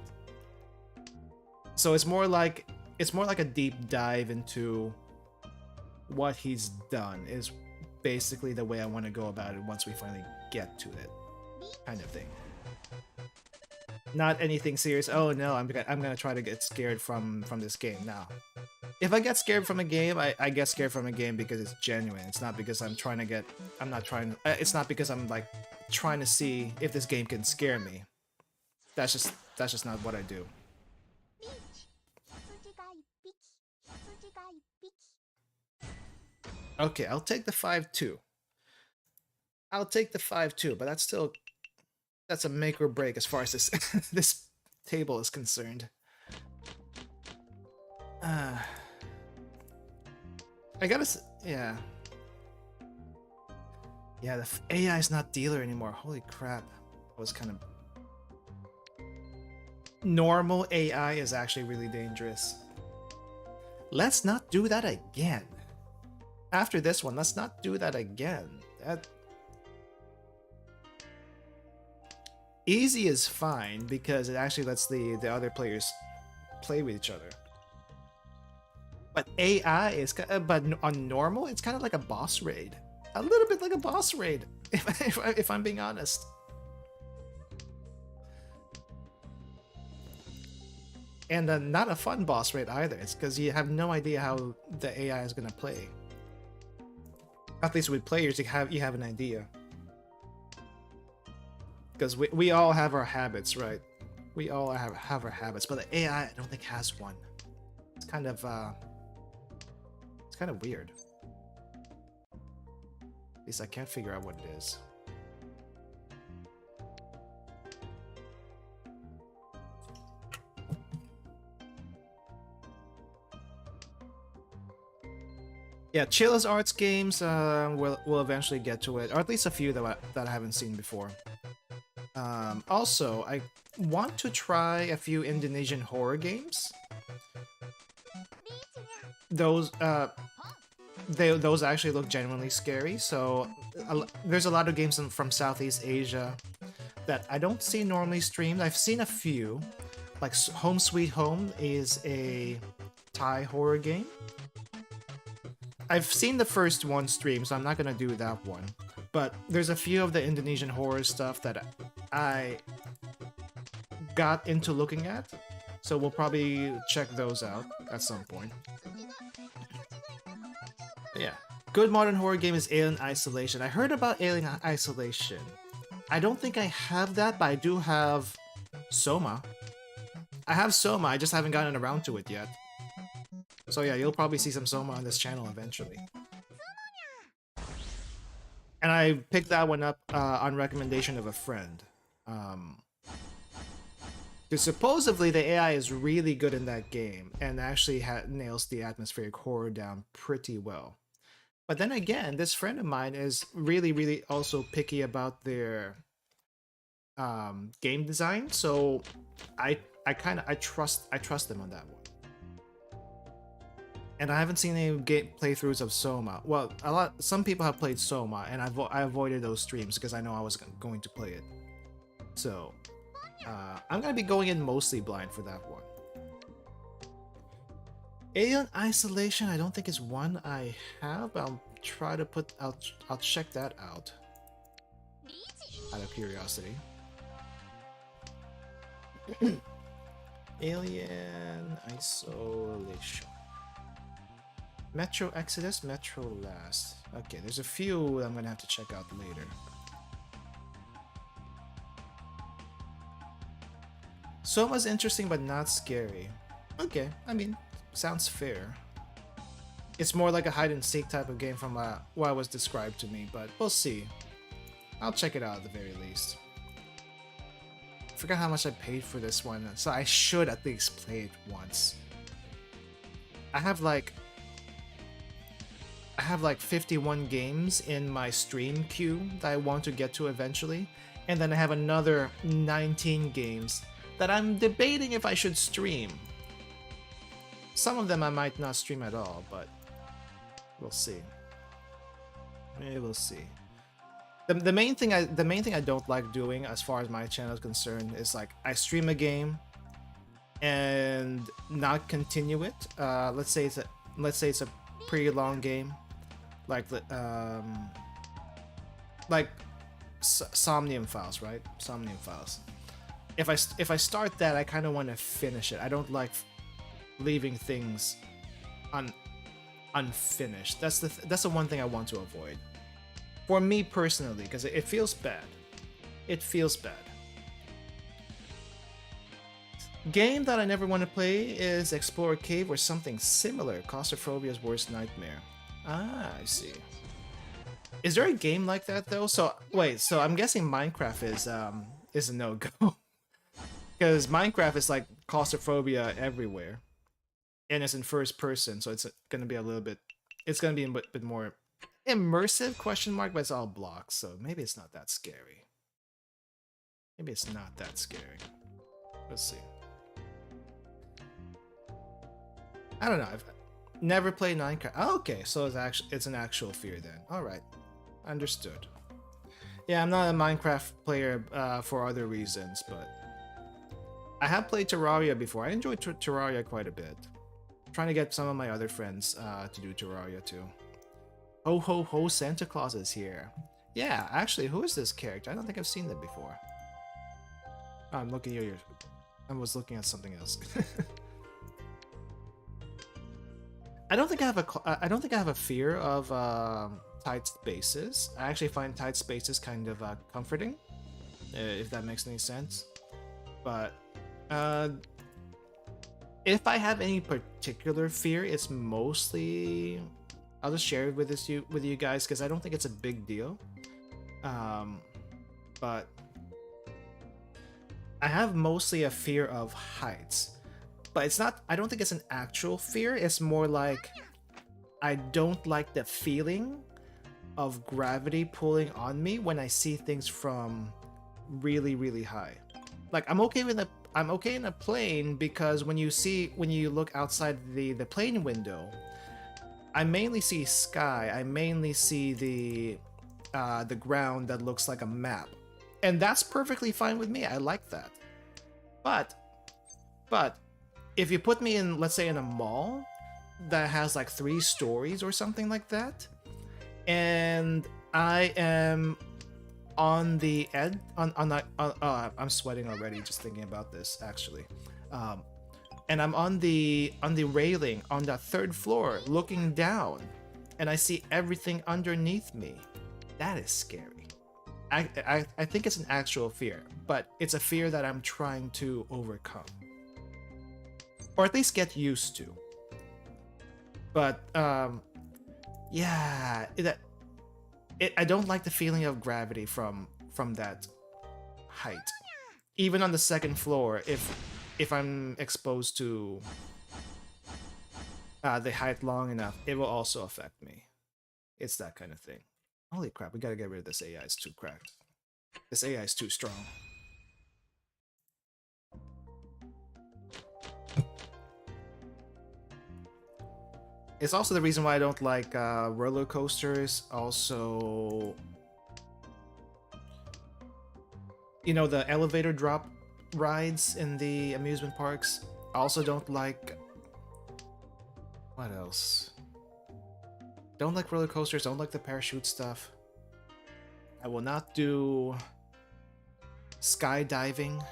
So it's more like a deep dive into what he's done is basically the way I want to go about it once we finally get to it, kind of thing. Not anything serious. Oh no, I'm gonna try to get scared from this game now. If I get scared from a game, I get scared from a game because it's genuine. It's not because I'm trying to get. I'm not trying. It's not because I'm like trying to see if this game can scare me. That's just not what I do. Okay, I'll take the 5-2. I'll take the 5-2, but that's a make or break as far as this this table is concerned. I gotta yeah. Yeah, the AI is not dealer anymore. Holy crap. That was kind of... Normal AI is actually really dangerous. Let's not do that again. After this one, let's not do that again. Easy is fine because it actually lets the other players play with each other. But AI is, but on normal, it's kind of like a boss raid. A little bit like a boss raid, if I'm being honest. And not a fun boss raid either. It's because you have no idea how the AI is going to play. At least with players, you have an idea. Because we all have our habits, right? We all have our habits, but the AI I don't think has one. It's kind of weird. At least I can't figure out what it is. Yeah, Chilla's Arts games, we'll eventually get to it, or at least a few that I haven't seen before. Also, I want to try a few Indonesian horror games. Those actually look genuinely scary. So there's a lot of games from Southeast Asia that I don't see normally streamed. I've seen a few, like Home Sweet Home is a Thai horror game. I've seen the first one stream, so I'm not gonna do that one. But there's a few of the Indonesian horror stuff that I got into looking at, so we'll probably check those out at some point. But yeah, good modern horror game is Alien Isolation. I heard about Alien Isolation. I don't think I have that, but I do have Soma. I have Soma, I just haven't gotten around to it yet. So yeah, you'll probably see some Soma on this channel eventually. And I picked that one up on recommendation of a friend. Because supposedly the AI is really good in that game and actually nails the atmospheric horror down pretty well. But then again, this friend of mine is really also picky about their game design, so I trust them on that one. And I haven't seen any playthroughs of Soma. Well, some people have played Soma, and I avoided those streams because I know I was going to play it. So I'm gonna be going in mostly blind for that one. Alien Isolation, I don't think is one I have. I'll try to put. I'll check that out. Out of curiosity. Alien Isolation. Metro Exodus, Metro Last. Okay, there's a few I'm gonna have to check out later. Soma's interesting but not scary. Okay, I mean, sounds fair. It's more like a hide and seek type of game from what was described to me, but we'll see. I'll check it out at the very least. I forgot how much I paid for this one, so I should at least play it once. I have like 51 games in my stream queue that I want to get to eventually, and then I have another 19 games that I'm debating if I should stream. Some of them I might not stream at all, but we'll see. Maybe we'll see. The main thing I don't like doing as far as my channel is concerned is like I stream a game and not continue it. Let's say it's a pretty long game, like Somnium Files, right? Somnium Files. If I start that, I kind of want to finish it. I don't like leaving things unfinished. That's the one thing I want to avoid. For me personally, because it feels bad. It feels bad. Game that I never want to play is Explore a Cave or something similar. Claustrophobia's worst nightmare. Ah, I see. Is there a game like that though? So wait, so I'm guessing Minecraft is a no-go. Because Minecraft is like claustrophobia everywhere. And it's in first person, so it's gonna be a little bit, it's gonna be a bit more immersive, question mark, but it's all blocks, so maybe it's not that scary. Maybe it's not that scary. Let's see. I don't know, I've never played Minecraft. Oh, okay, so it's an actual fear then. Alright, understood. Yeah, I'm not a Minecraft player for other reasons, but I have played Terraria before. I enjoyed Terraria quite a bit. I'm trying to get some of my other friends to do Terraria too. Ho ho ho, Santa Claus is here. Yeah, actually, who is this character? I don't think I've seen that before. Oh, I'm looking at your... I was looking at something else. I don't think I have a fear of tight spaces. I actually find tight spaces kind of comforting, if that makes any sense. But if I have any particular fear, it's mostly... I'll just share it with you guys because I don't think it's a big deal. But I have mostly a fear of heights. But it's not, I don't think it's an actual fear. It's more like I don't like the feeling of gravity pulling on me when I see things from really, really high. Like I'm okay in a plane because when you look outside the plane window, I mainly see sky. I mainly see the ground that looks like a map, and that's perfectly fine with me. I like that. But if you put me in, let's say, in a mall that has like 3 stories or something like that, and I am on the edge, I'm sweating already just thinking about this actually. And I'm on the railing on that 3rd floor looking down, and I see everything underneath me. That is scary. I think it's an actual fear, but it's a fear that I'm trying to overcome. Or at least get used to. But, yeah, I don't like the feeling of gravity from that height. Even on the 2nd floor, if I'm exposed to the height long enough, it will also affect me. It's that kind of thing. Holy crap, we gotta get rid of this AI, it's too cracked. This AI is too strong. It's also the reason why I don't like roller coasters. Also, you know, the elevator drop rides in the amusement parks. I also don't like What else? Don't like roller coasters, don't like the parachute stuff. I will not do skydiving.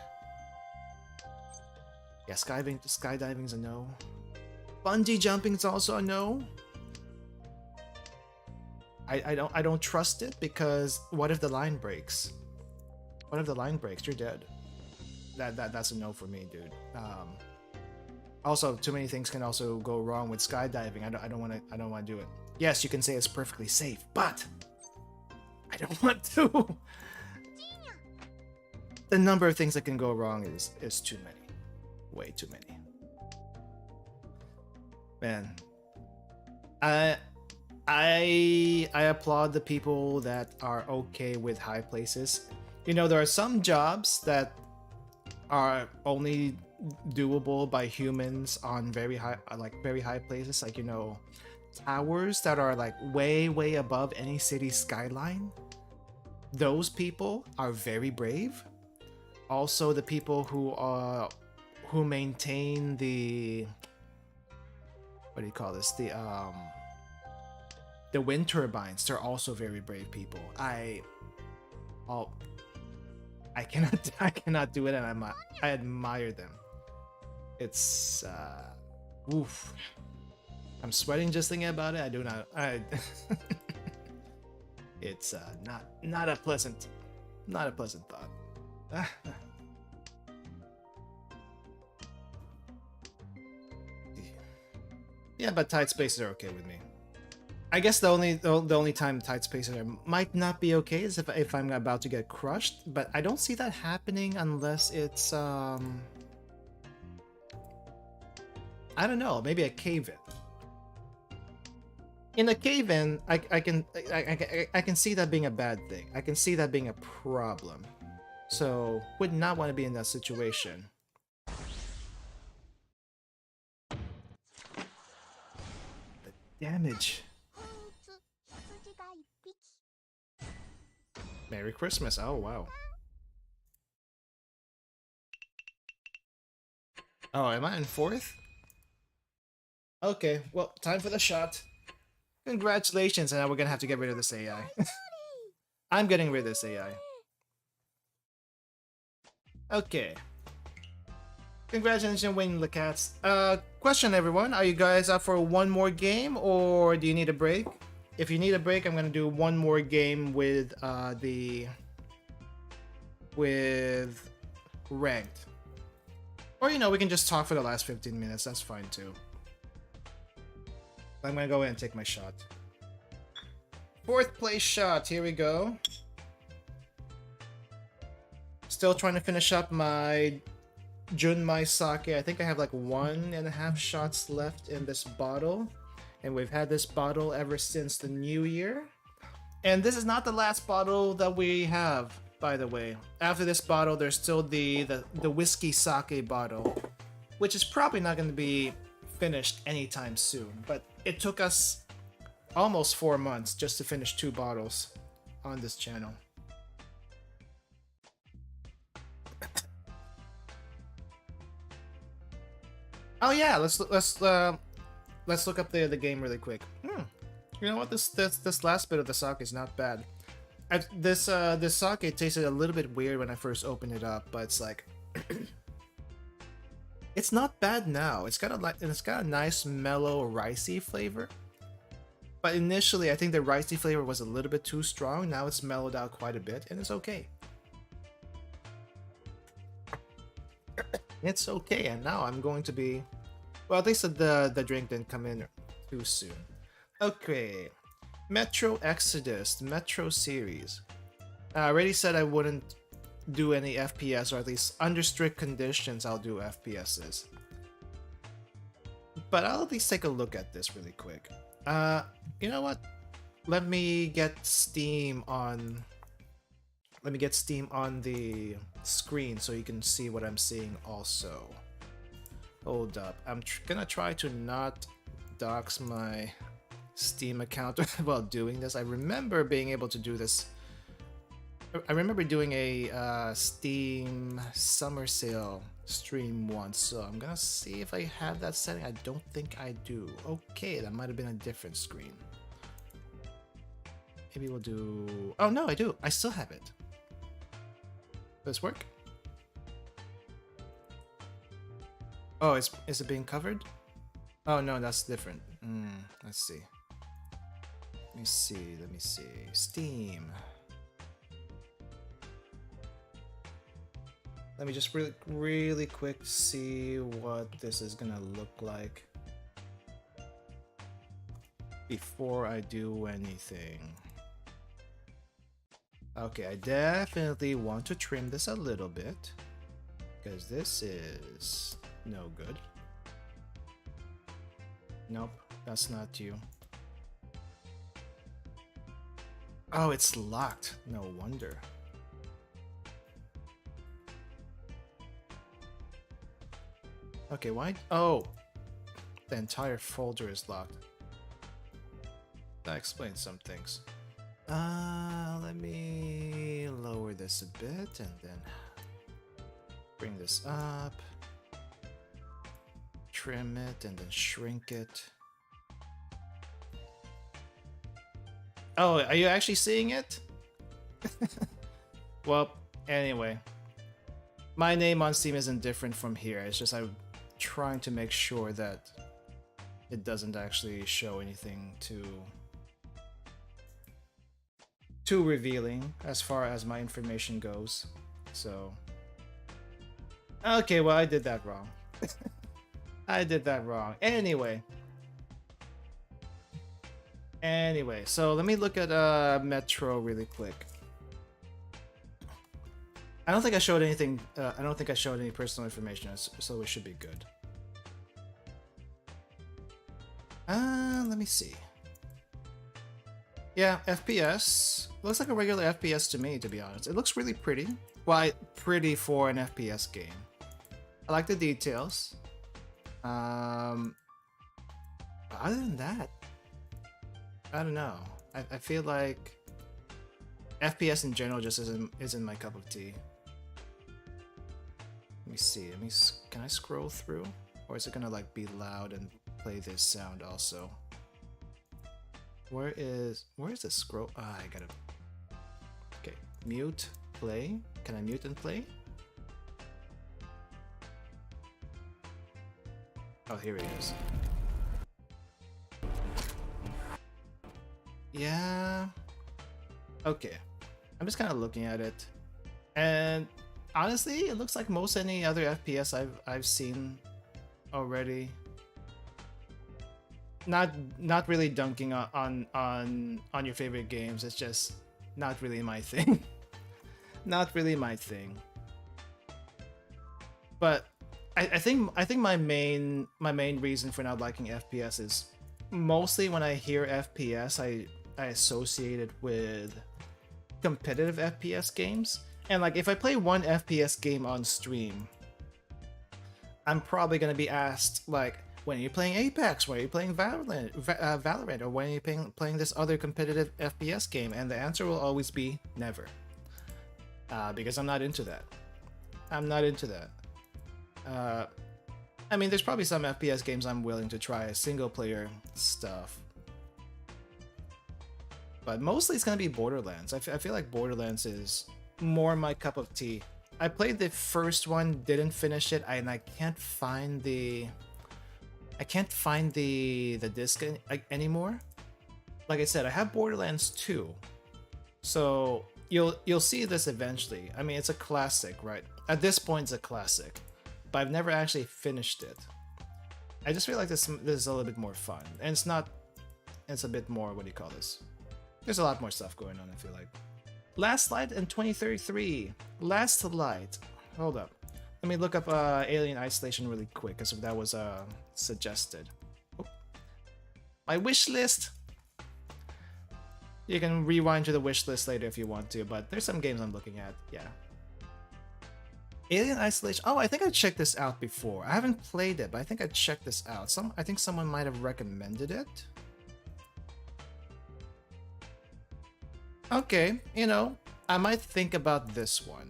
Yeah, skydiving's a no. Bungee jumping's also a no. I don't trust it because what if the line breaks? What if the line breaks? You're dead. That's a no for me, dude. Also, too many things can also go wrong with skydiving. I don't want to do it. Yes, you can say it's perfectly safe, but I don't want to. The number of things that can go wrong is too many. Way too many. Man. I applaud the people that are okay with high places. You know, there are some jobs that are only doable by humans on very high places, like, you know, towers that are like way above any city skyline. Those people are very brave. Also, the people who maintain the, what do you call this, the wind turbines, they're also very brave people. I cannot do it, and I admire them. It's oof. I'm sweating just thinking about it. I do not. It's not a pleasant thought. Yeah, but tight spaces are okay with me. I guess the only time tight spaces might not be okay is if I'm about to get crushed, but I don't see that happening unless it's I don't know, maybe a cave-in. In a cave-in, I can see that being a bad thing. I can see that being a problem. So would not want to be in that situation. The damage. Merry Christmas. Oh, wow. Oh, am I in 4th? Okay, well, time for the shot. Congratulations, and now we're gonna have to get rid of this AI. I'm getting rid of this AI. Okay. Congratulations, winning the cats. Question, everyone. Are you guys up for one more game, or do you need a break? If you need a break, I'm gonna do one more game with ranked. Or, you know, we can just talk for the last 15 minutes. That's fine too. I'm gonna go in and take my shot. 4th place shot. Here we go. Still trying to finish up my Junmai sake. I think I have like 1.5 shots left in this bottle. And we've had this bottle ever since the new year. And this is not the last bottle that we have, by the way. After this bottle, there's still the whiskey sake bottle, which is probably not going to be finished anytime soon. But it took us almost 4 months just to finish 2 bottles on this channel. Oh yeah, let's look up the game really quick. You know what? This last bit of the sake is not bad. This sake tasted a little bit weird when I first opened it up, but it's like it's not bad now. It's got a nice mellow ricey flavor. But initially, I think the ricey flavor was a little bit too strong. Now it's mellowed out quite a bit, and it's okay. It's okay, and now I'm going to be... Well, at least the drink didn't come in too soon. Okay. Metro Exodus, Metro series. I already said I wouldn't do any FPS, or at least under strict conditions I'll do FPSs. But I'll at least take a look at this really quick. You know what? Let me get Steam on the screen so you can see what I'm seeing also. Hold up. I'm gonna try to not dox my Steam account while doing this. I remember being able to do this. I remember doing a Steam summer sale stream once, so I'm gonna see if I have that setting. I don't think I do. Okay, that might have been a different screen. Maybe we'll do... Oh no, I do. I still have it. Does this work? Oh, is it being covered? Oh no, that's different. Let's see. Let me see. Steam. Let me just really quick see what this is gonna look like before I do anything. Okay, I definitely want to trim this a little bit because this is no good. Nope, that's not you. Oh, it's locked. No wonder. Okay, why? Oh, the entire folder is locked. That explains some things. Let me lower this a bit and then bring this up. Trim it and then shrink it. Oh, are you actually seeing it? Well, anyway. My name on Steam isn't different from here. It's just I'm trying to make sure that it doesn't actually show anything too revealing as far as my information goes. So, okay, well, I did that wrong. I did that wrong. Anyway, so let me look at Metro really quick. I don't think I showed anything. I don't think I showed any personal information, so we should be good. Let me see. Yeah, FPS. Looks like a regular FPS to me, to be honest. It looks really pretty. Well, pretty for an FPS game. I like the details. Other than that, I don't know. I feel like FPS in general just isn't my cup of tea. Let me see. Can I scroll through, or is it gonna like be loud and play this sound also? Where is the scroll? Ah, I gotta. Okay, mute, play. Can I mute and play? Oh, here it is. Yeah. Okay. I'm just kind of looking at it, and honestly, it looks like most any other FPS I've seen already. Not really dunking on your favorite games. It's just not really my thing. Not really my thing. But I think my main reason for not liking FPS is mostly when I hear FPS, I associate it with competitive FPS games. And like if I play one FPS game on stream, I'm probably gonna be asked like, when are you playing Apex? When are you playing Valorant? Or when are you playing this other competitive FPS game? And the answer will always be never. Because I'm not into that. I'm not into that. I mean, there's probably some FPS games I'm willing to try, single player stuff. But mostly it's gonna be Borderlands. I feel like Borderlands is more my cup of tea. I played the first one, didn't finish it, and I can't find the disc anymore. Like I said, I have Borderlands 2, so you'll see this eventually. I mean, it's a classic, right? At this point, it's a classic, but I've never actually finished it. I just feel like this is a little bit more fun, and it's a bit more, what do you call this? There's a lot more stuff going on, I feel like. Last Light in 2033. Last Light. Hold up. Let me look up Alien Isolation really quick, because that was suggested. Oh. My wish list. You can rewind to the wish list later if you want to, but there's some games I'm looking at. Yeah. Alien Isolation. Oh, I think I checked this out before. I haven't played it, but I think I checked this out. I think someone might have recommended it. Okay, you know, I might think about this one.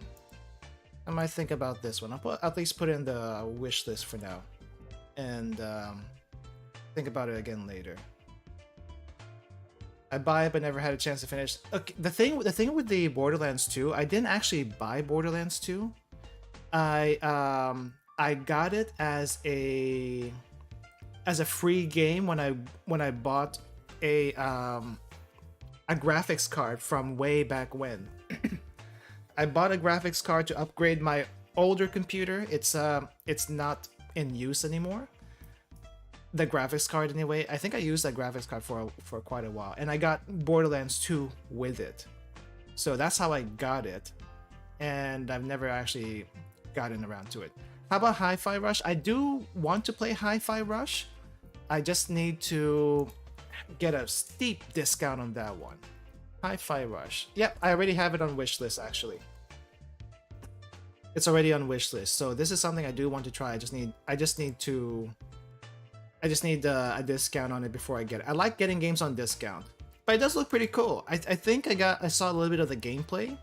I might think about this one. At least put it in the wish list for now, and think about it again later. I buy it but never had a chance to finish. Okay, the thing with the Borderlands 2, I didn't actually buy Borderlands 2. I got it as a free game when I bought a graphics card from way back when. I bought a graphics card to upgrade my older computer. It's not in use anymore. The graphics card anyway. I think I used that graphics card for quite a while, and I got Borderlands 2 with it. So that's how I got it, and I've never actually gotten around to it. How about Hi-Fi Rush? I do want to play Hi-Fi Rush. I just need to get a steep discount on that one. Hi-Fi Rush. Yep, I already have it on wishlist actually. It's already on wishlist, so this is something I do want to try. I just need a discount on it before I get it. I like getting games on discount, but it does look pretty cool. I think I saw a little bit of the gameplay,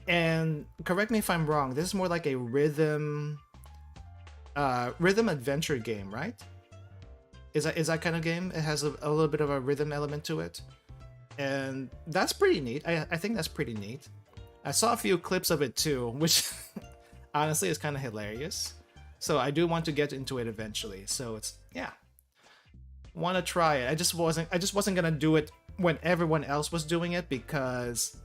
and correct me if I'm wrong. This is more like a rhythm adventure game, right? Is that kind of game? It has a little bit of a rhythm element to it, and that's pretty neat. I think that's pretty neat. I saw a few clips of it too, which honestly is kind of hilarious. So I do want to get into it eventually. So it's, yeah, want to try it. I just wasn't gonna do it when everyone else was doing it because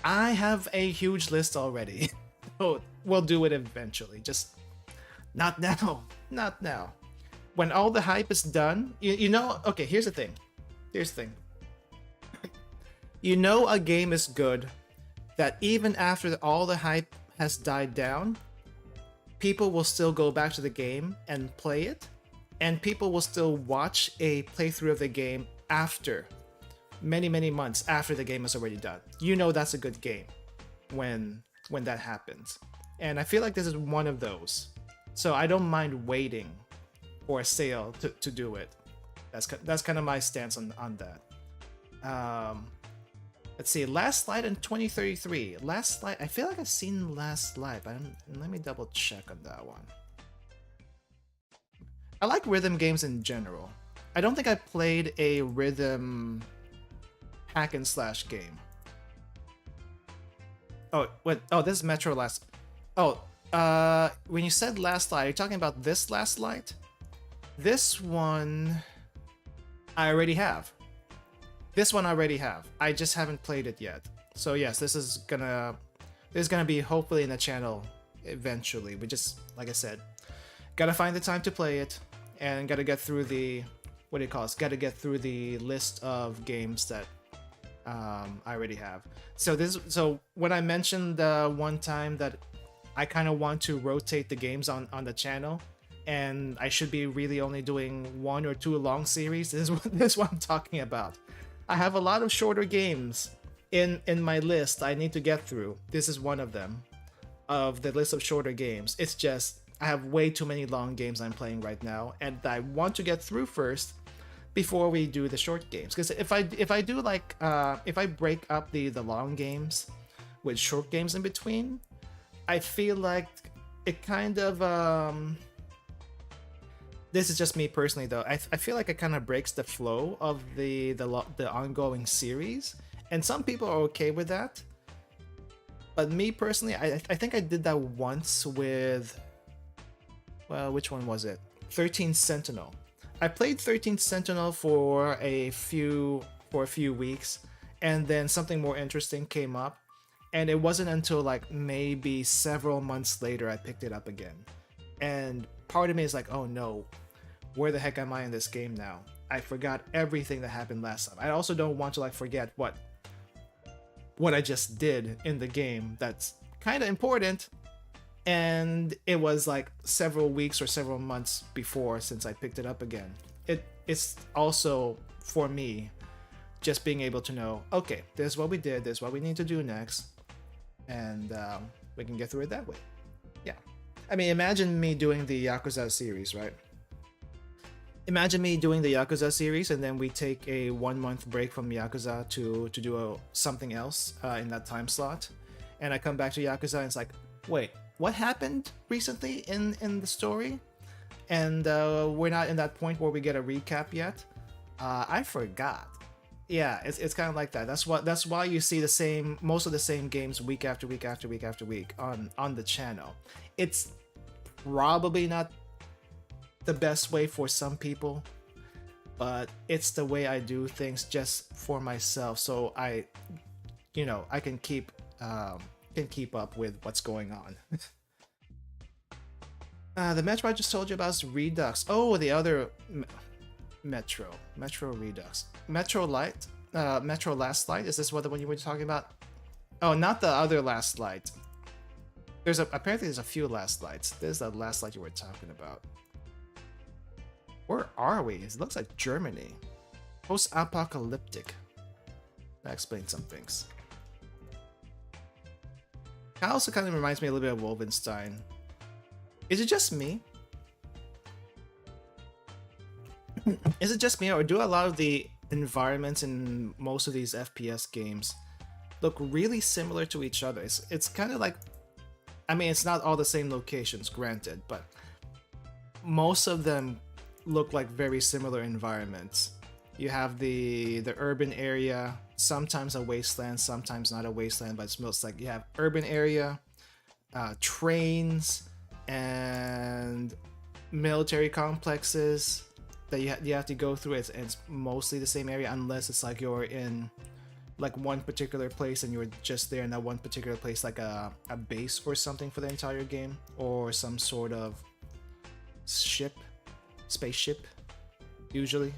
I have a huge list already. So we'll do it eventually. Just not now. Not now. When all the hype is done, you know. Okay, here's the thing. You know a game is good that even after all the hype has died down, people will still go back to the game and play it, and people will still watch a playthrough of the game after many months after the game is already done. You know that's a good game when that happens, and I feel like this is one of those. So I don't mind waiting for a sale to do it. That's kind of my stance on that. Let's see, Last Light in 2033. Last Light, I feel like I've seen Last Light, but let me double check on that one. I like rhythm games in general. I don't think I played a rhythm hack and slash game. Oh, what? Oh, this is Metro Last. Oh, when you said Last Light, are you talking about this Last Light? This one, I already have. This one I already have. I just haven't played it yet. So yes, this is gonna be hopefully in the channel eventually. We just, like I said, gotta find the time to play it and gotta get through the, what do you call it? Gotta get through the list of games that I already have. So when I mentioned one time that I kind of want to rotate the games on the channel, and I should be really only doing 1 or 2 long series, this is what I'm talking about. I have a lot of shorter games in my list I need to get through. This is one of them, of the list of shorter games. It's just I have way too many long games I'm playing right now, and I want to get through first before we do the short games. Because if I do like if I break up the long games with short games in between, I feel like it kind of this is just me personally though. I feel like it kind of breaks the flow of the ongoing series, and some people are okay with that. But me personally, I think I did that once with, well, which one was it? 13 Sentinel. I played 13 Sentinel for a few weeks, and then something more interesting came up, and it wasn't until like maybe several months later I picked it up again. And part of me is like, oh no, where the heck am I in this game now? I forgot everything that happened last time. I also don't want to like forget what I just did in the game that's kind of important, and it was like several weeks or several months before since I picked it up again. It's also for me just being able to know, okay, this is what we did, this is what we need to do next, and we can get through it that way. Yeah, I mean, imagine me doing the Yakuza series, right? Imagine me doing the Yakuza series, and then we take a 1-month break from Yakuza to do something else in that time slot, and I come back to Yakuza and it's like, Wait, what happened recently in the story? And we're not in that point where we get a recap yet. I forgot. Yeah, it's kind of like that. That's why you see the same most of the same games week after week after week after week on the channel. It's probably not the best way for some people, but it's the way I do things just for myself, so I can keep up with what's going on. The Metro I just told you about is Redux. Oh, the other Metro Redux, Metro Light, Metro Last Light. Is this what the one you were talking about? Oh, not the other Last Light. Apparently there's a few Last Lights. This is the Last Light you were talking about. Where are we? It looks like Germany. Post-apocalyptic. That explains some things. It also kind of reminds me a little bit of Wolfenstein. Is it just me? Is it just me, or do a lot of the environments in most of these FPS games look really similar to each other? It's kind of like, I mean, it's not all the same locations, granted, but most of them look like very similar environments. You have the urban area, sometimes a wasteland, sometimes not a wasteland, but it smells like you have urban area, trains, and military complexes that you have to go through. It's mostly the same area, unless it's like you're in like one particular place and you're just there in that one particular place, like a base or something for the entire game, or some sort of spaceship, usually.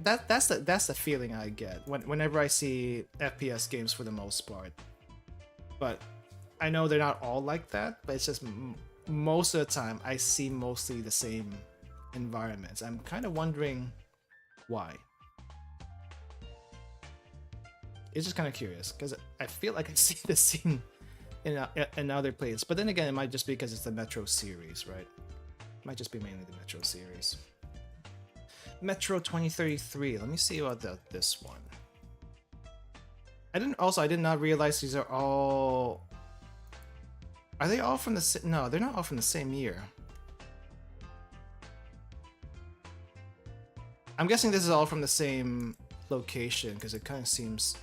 That's the feeling I get whenever I see FPS games for the most part. But I know they're not all like that, but it's just most of the time I see mostly the same environments. I'm kind of wondering why. It's just kind of curious, because I feel like I see the scene in other places. But then again, it might just be because it's the Metro series, right? It might just be mainly the Metro series. Metro 2033. Let me see about this one. I did not realize these are all... Are they all from the... No, they're not all from the same year. I'm guessing this is all from the same location, because it kind of seems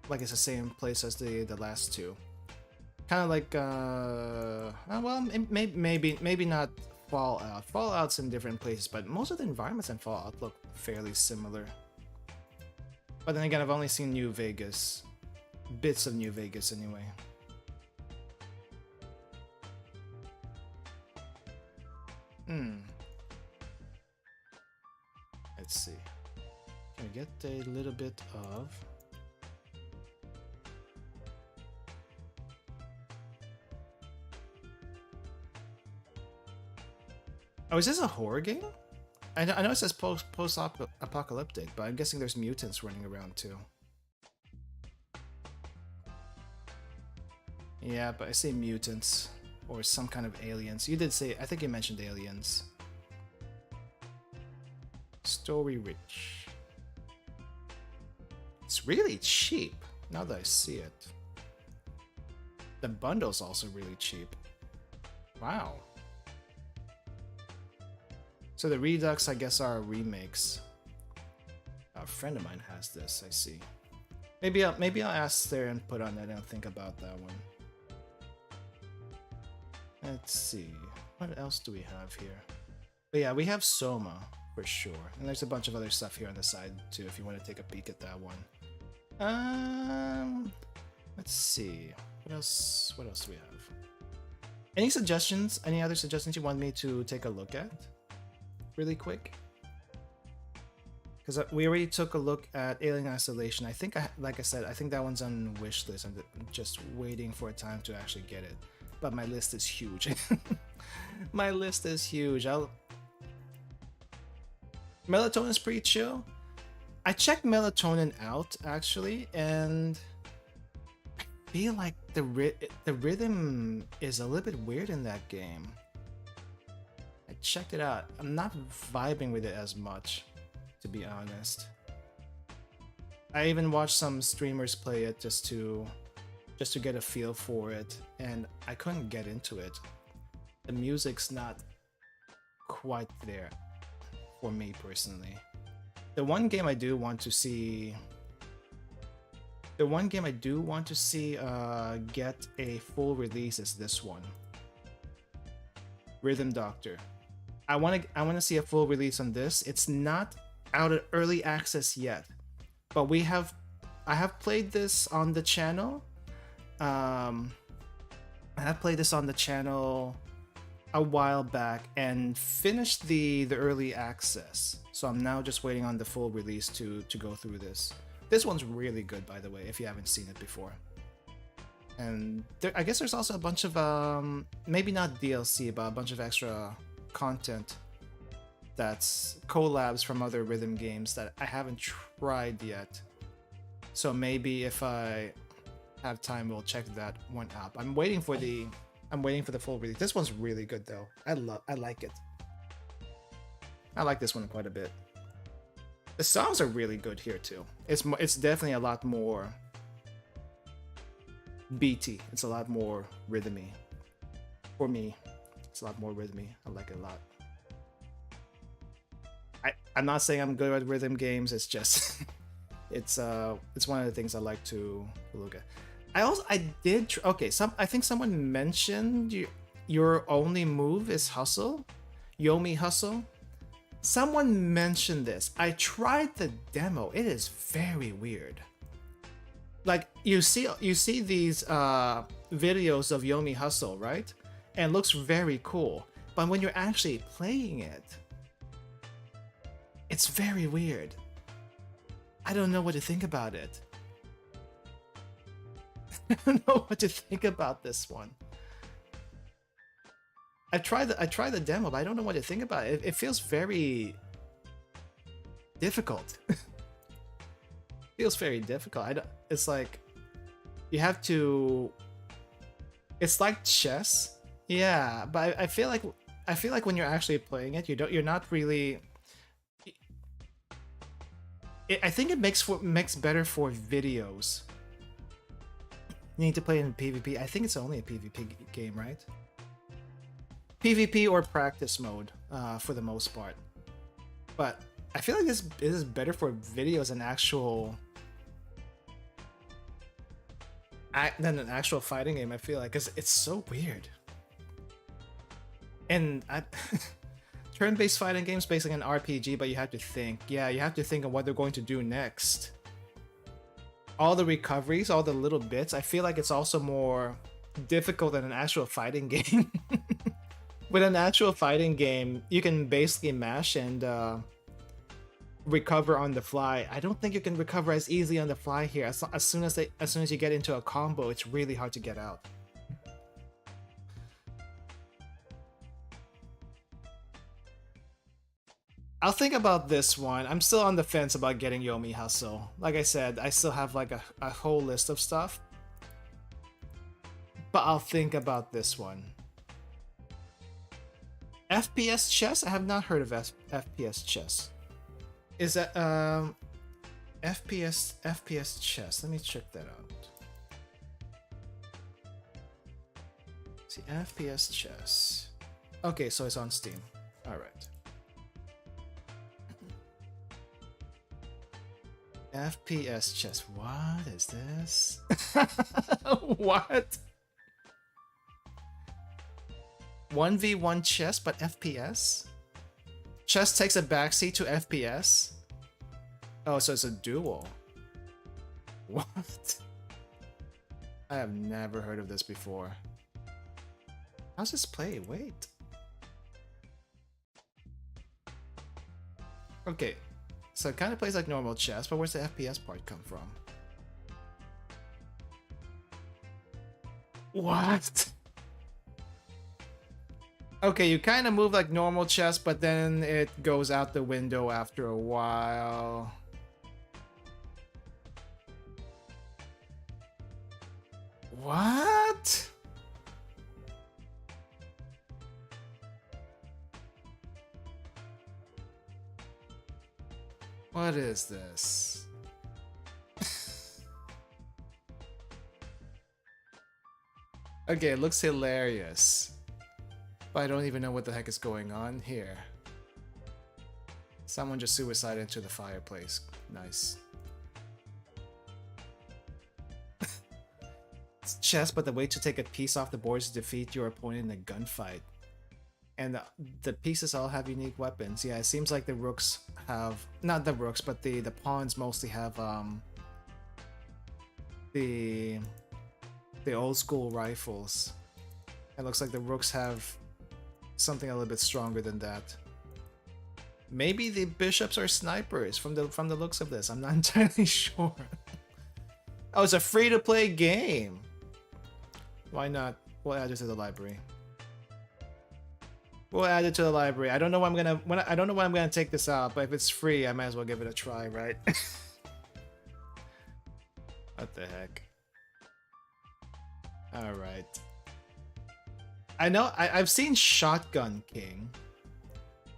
like it's the same place as the last two. Kind of like, well, maybe not Fallout. Fallout's in different places, but most of the environments in Fallout look fairly similar. But then again, I've only seen New Vegas. Bits of New Vegas, anyway. Let's see. Can I get a little bit of... Oh, is this a horror game? I know it says post-apocalyptic, but I'm guessing there's mutants running around too. Yeah, but I say mutants or some kind of aliens. You did say, I think you mentioned aliens. Story rich. It's really cheap now that I see it. The bundle's also really cheap. Wow. So the Redux, I guess, are remakes. A friend of mine has this, I see. Maybe I'll ask their input on that and think about that one. Let's see. What else do we have here? But yeah, we have Soma for sure. And there's a bunch of other stuff here on the side too, if you want to take a peek at that one. Let's see. What else do we have? Any suggestions? Any other suggestions you want me to take a look at? Really quick, because we already took a look at Alien Isolation. I think, like I said, I think that one's on wish list. I'm just waiting for a time to actually get it. But my list is huge. My list is huge. Melatonin's pretty chill. I checked Melatonin out actually, and I feel like the rhythm is a little bit weird in that game. I checked it out. I'm not vibing with it as much, to be honest. I even watched some streamers play it just to just to get a feel for it, and I couldn't get into it. The music's not quite there for me personally. The one game I do want to see get a full release is this one, Rhythm Doctor. I want to see a full release on this. It's not out of early access yet, but I have played this on the channel. I have played this on the channel a while back and finished the early access. So I'm now just waiting on the full release to go through this. This one's really good, by the way, if you haven't seen it before. And I guess there's also a bunch of maybe not DLC, but a bunch of extra content that's collabs from other rhythm games that I haven't tried yet. So maybe if I have time, we'll check that one out. I'm waiting for the full release. This one's really good though. I like it. I like this one quite a bit. The songs are really good here too. It's definitely a lot more beaty. It's a lot more rhythmy. For me, it's a lot more rhythmy. I like it a lot. I'm not saying I'm good at rhythm games. It's just it's one of the things I like to look at. I think someone mentioned your only move is hustle, Yomi hustle. Someone mentioned this. I tried the demo. It is very weird. Like you see these videos of Yomi hustle, right? And it looks very cool. But when you're actually playing it, it's very weird. I don't know what to think about it. I don't know what to think about this one. I tried the demo, but I don't know what to think about it. It feels very difficult. Feels very difficult. It's like you have to. It's like chess, yeah. But I feel like when you're actually playing it, you're not really. I think it makes better for videos. You need to play in PvP. I think it's only a PvP game, right? PvP or practice mode, for the most part. But I feel like this is better for videos than than an actual fighting game. I feel like, because it's so weird. And turn-based fighting games, basically an RPG, but you have to think. Yeah, you have to think of what they're going to do next. All the recoveries, all the little bits. I feel like it's also more difficult than an actual fighting game. With an actual fighting game, you can basically mash and recover on the fly. I don't think you can recover as easily on the fly here. As soon as you get into a combo, it's really hard to get out. I'll think about this one. I'm still on the fence about getting Yomi Hustle. Like I said, I still have like a whole list of stuff. But I'll think about this one. FPS chess? I have not heard of FPS chess. Is that FPS chess? Let me check that out. See, FPS chess. Okay, so it's on Steam. All right. FPS chess. What is this? What? 1v1 chess, but FPS? Chess takes a backseat to FPS? Oh, so it's a duel. What? I have never heard of this before. How's this play? Wait. Okay. So it kind of plays like normal chess, but where's the FPS part come from? What? Okay, you kind of move like normal chess, but then it goes out the window after a while. What? What is this? Okay, it looks hilarious. But I don't even know what the heck is going on here. Someone just suicided into the fireplace. Nice. It's chess, but the way to take a piece off the board is to defeat your opponent in a gunfight. And the pieces all have unique weapons. Yeah, it seems like the rooks have... Not the rooks, but the pawns mostly have the old school rifles. It looks like the rooks have something a little bit stronger than that. Maybe the bishops are snipers from the looks of this. I'm not entirely sure. Oh, it's a free-to-play game. Why not? We'll add it to the library. We'll add it to the library. I don't know when I'm gonna take this out, but if it's free, I might as well give it a try, right? What the heck? All right. I know I've seen Shotgun King.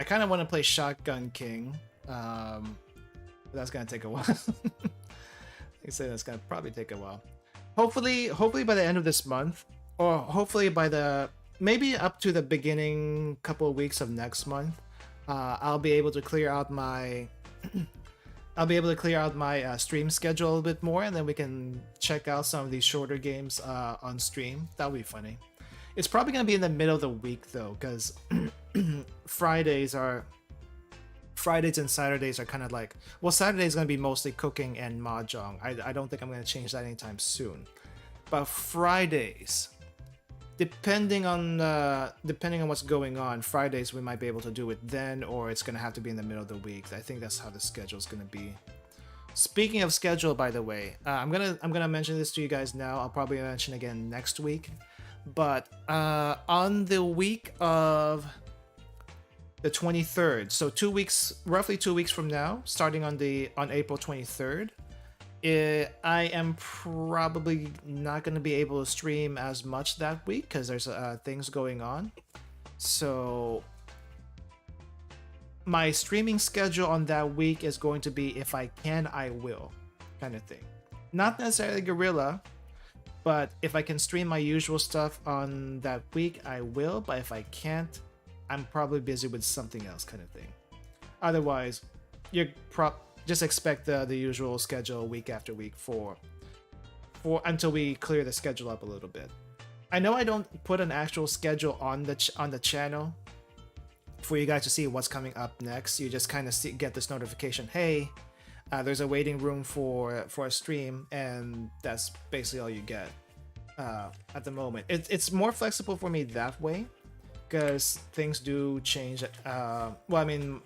I kind of want to play Shotgun King. But that's gonna take a while. I say that's gonna probably take a while. Hopefully by the end of this month, or hopefully by the maybe up to the beginning couple of weeks of next month, I'll be able to clear out my stream schedule a little bit more, and then we can check out some of these shorter games on stream. That would be funny. It's probably gonna be in the middle of the week though, because Fridays and Saturdays are kind of like, well, Saturday is going to be mostly cooking and Mahjong. I don't think I'm going to change that anytime soon. But Fridays, depending on what's going on, Fridays we might be able to do it then, or it's going to have to be in the middle of the week. I think that's how the schedule is going to be. Speaking of schedule, by the way, I'm gonna mention this to you guys now. I'll probably mention again next week. But on the week of the 23rd, so roughly 2 weeks from now, starting on April 23rd, I am probably not going to be able to stream as much that week because there's things going on. So my streaming schedule on that week is going to be, if I can, I will, kind of thing. Not necessarily Guerrilla, but if I can stream my usual stuff on that week, I will. But if I can't, I'm probably busy with something else, kind of thing. Otherwise, you just expect the usual schedule week after week for until we clear the schedule up a little bit. I know I don't put an actual schedule on the channel for you guys to see what's coming up next. You just kind of get this notification, hey, there's a waiting room for a stream, and that's basically all you get at the moment. It's more flexible for me that way, because things do change. Well, I mean,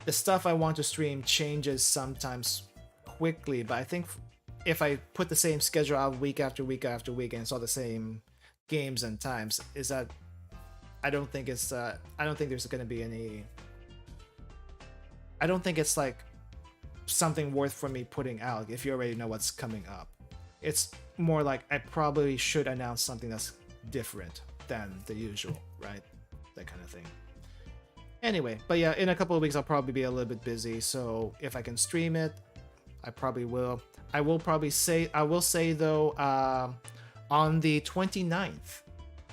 the stuff I want to stream changes sometimes quickly, but I think if I put the same schedule out week after week after week and it's all the same games and times, is that I don't think there's going to be any. I don't think it's like something worth for me putting out if you already know what's coming up. It's more like I probably should announce something that's different than the usual, right? That kind of thing. Anyway, but yeah, in a couple of weeks I'll probably be a little bit busy, so if I can stream it, I probably will. I will say though, on the 29th,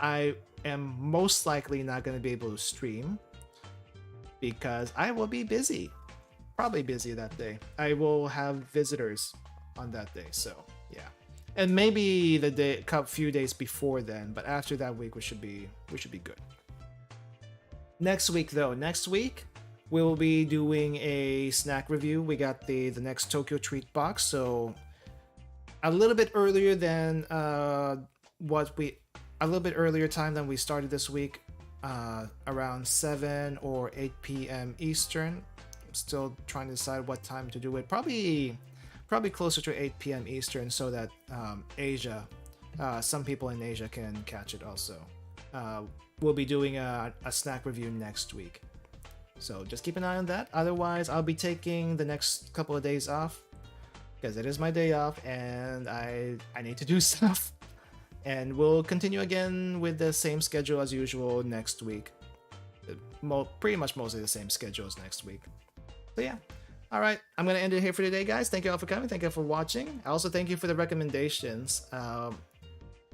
I am most likely not going to be able to stream because I will be busy. Probably busy that day. I will have visitors on that day, so yeah. And maybe a few days before then, but after that week we should be good. Next week we will be doing a snack review. We got the next Tokyo Treat box, so a little bit earlier than a little bit earlier time than we started this week, around 7 or 8 p.m. Eastern. I'm still trying to decide what time to do it. Probably closer to 8 p.m. Eastern, so that Asia, some people in Asia can catch it also. We'll be doing a snack review next week, so just keep an eye on that. Otherwise, I'll be taking the next couple of days off because it is my day off and I need to do stuff. And we'll continue again with the same schedule as usual next week. Pretty much mostly the same schedule as next week. So yeah. Alright, I'm going to end it here for today, guys. Thank you all for coming. Thank you all for watching. I also thank you for the recommendations.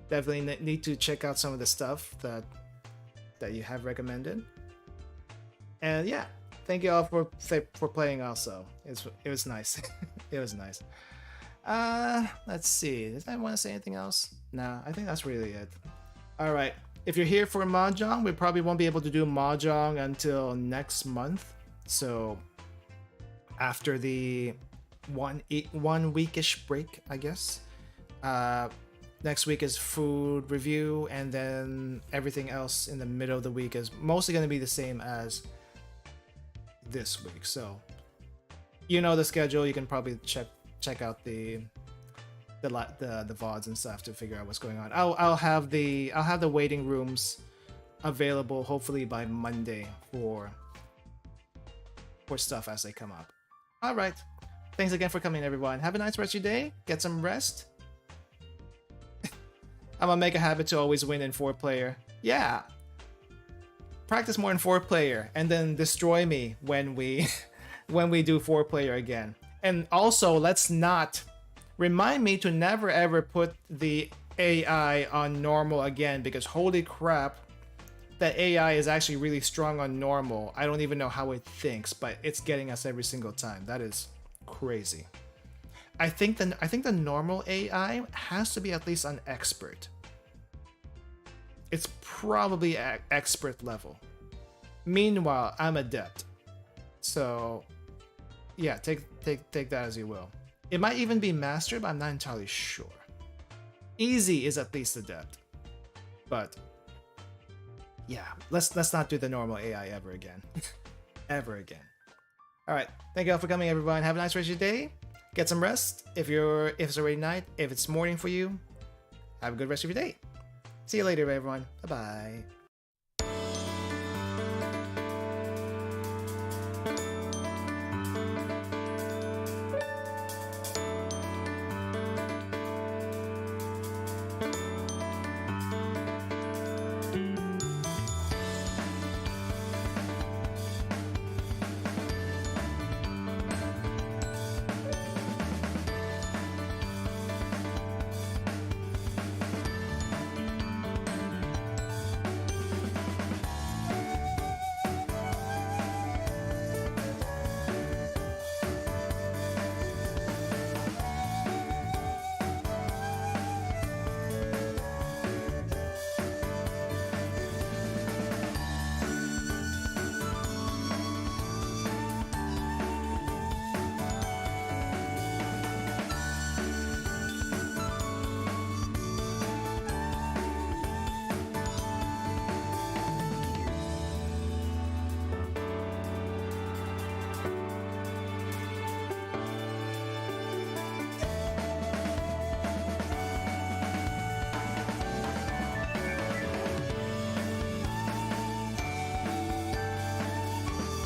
definitely need to check out some of the stuff that you have recommended. And yeah, thank you all for playing also. It was nice. It was nice. Let's see. Did I want to say anything else? Nah, I think that's really it. All right. If you're here for Mahjong, we probably won't be able to do Mahjong until next month. So after the one weekish break, I guess. Next week is food review, and then everything else in the middle of the week is mostly going to be the same as this week. So you know the schedule. You can probably check out the VODs and stuff to figure out what's going on. I'll have the waiting rooms available hopefully by Monday for stuff as they come up. All right. Thanks again for coming, everyone. Have a nice rest of your day. Get some rest. I'm gonna make a habit to always win in 4-player. Yeah. Practice more in 4-player and then destroy me when we do 4-player again. And also, let's not remind me to never ever put the AI on normal again, because holy crap, that AI is actually really strong on normal. I don't even know how it thinks, but it's getting us every single time. That is crazy. I think the normal AI has to be at least an expert. It's probably expert level. Meanwhile, I'm adept. So yeah, take that as you will. It might even be master, but I'm not entirely sure. Easy is at least adept. But yeah, let's not do the normal AI ever again. Ever again. Alright, thank you all for coming, everyone. Have a nice rest of your day. Get some rest if it's already night. If it's morning for you, have a good rest of your day. See you later, everyone. Bye-bye.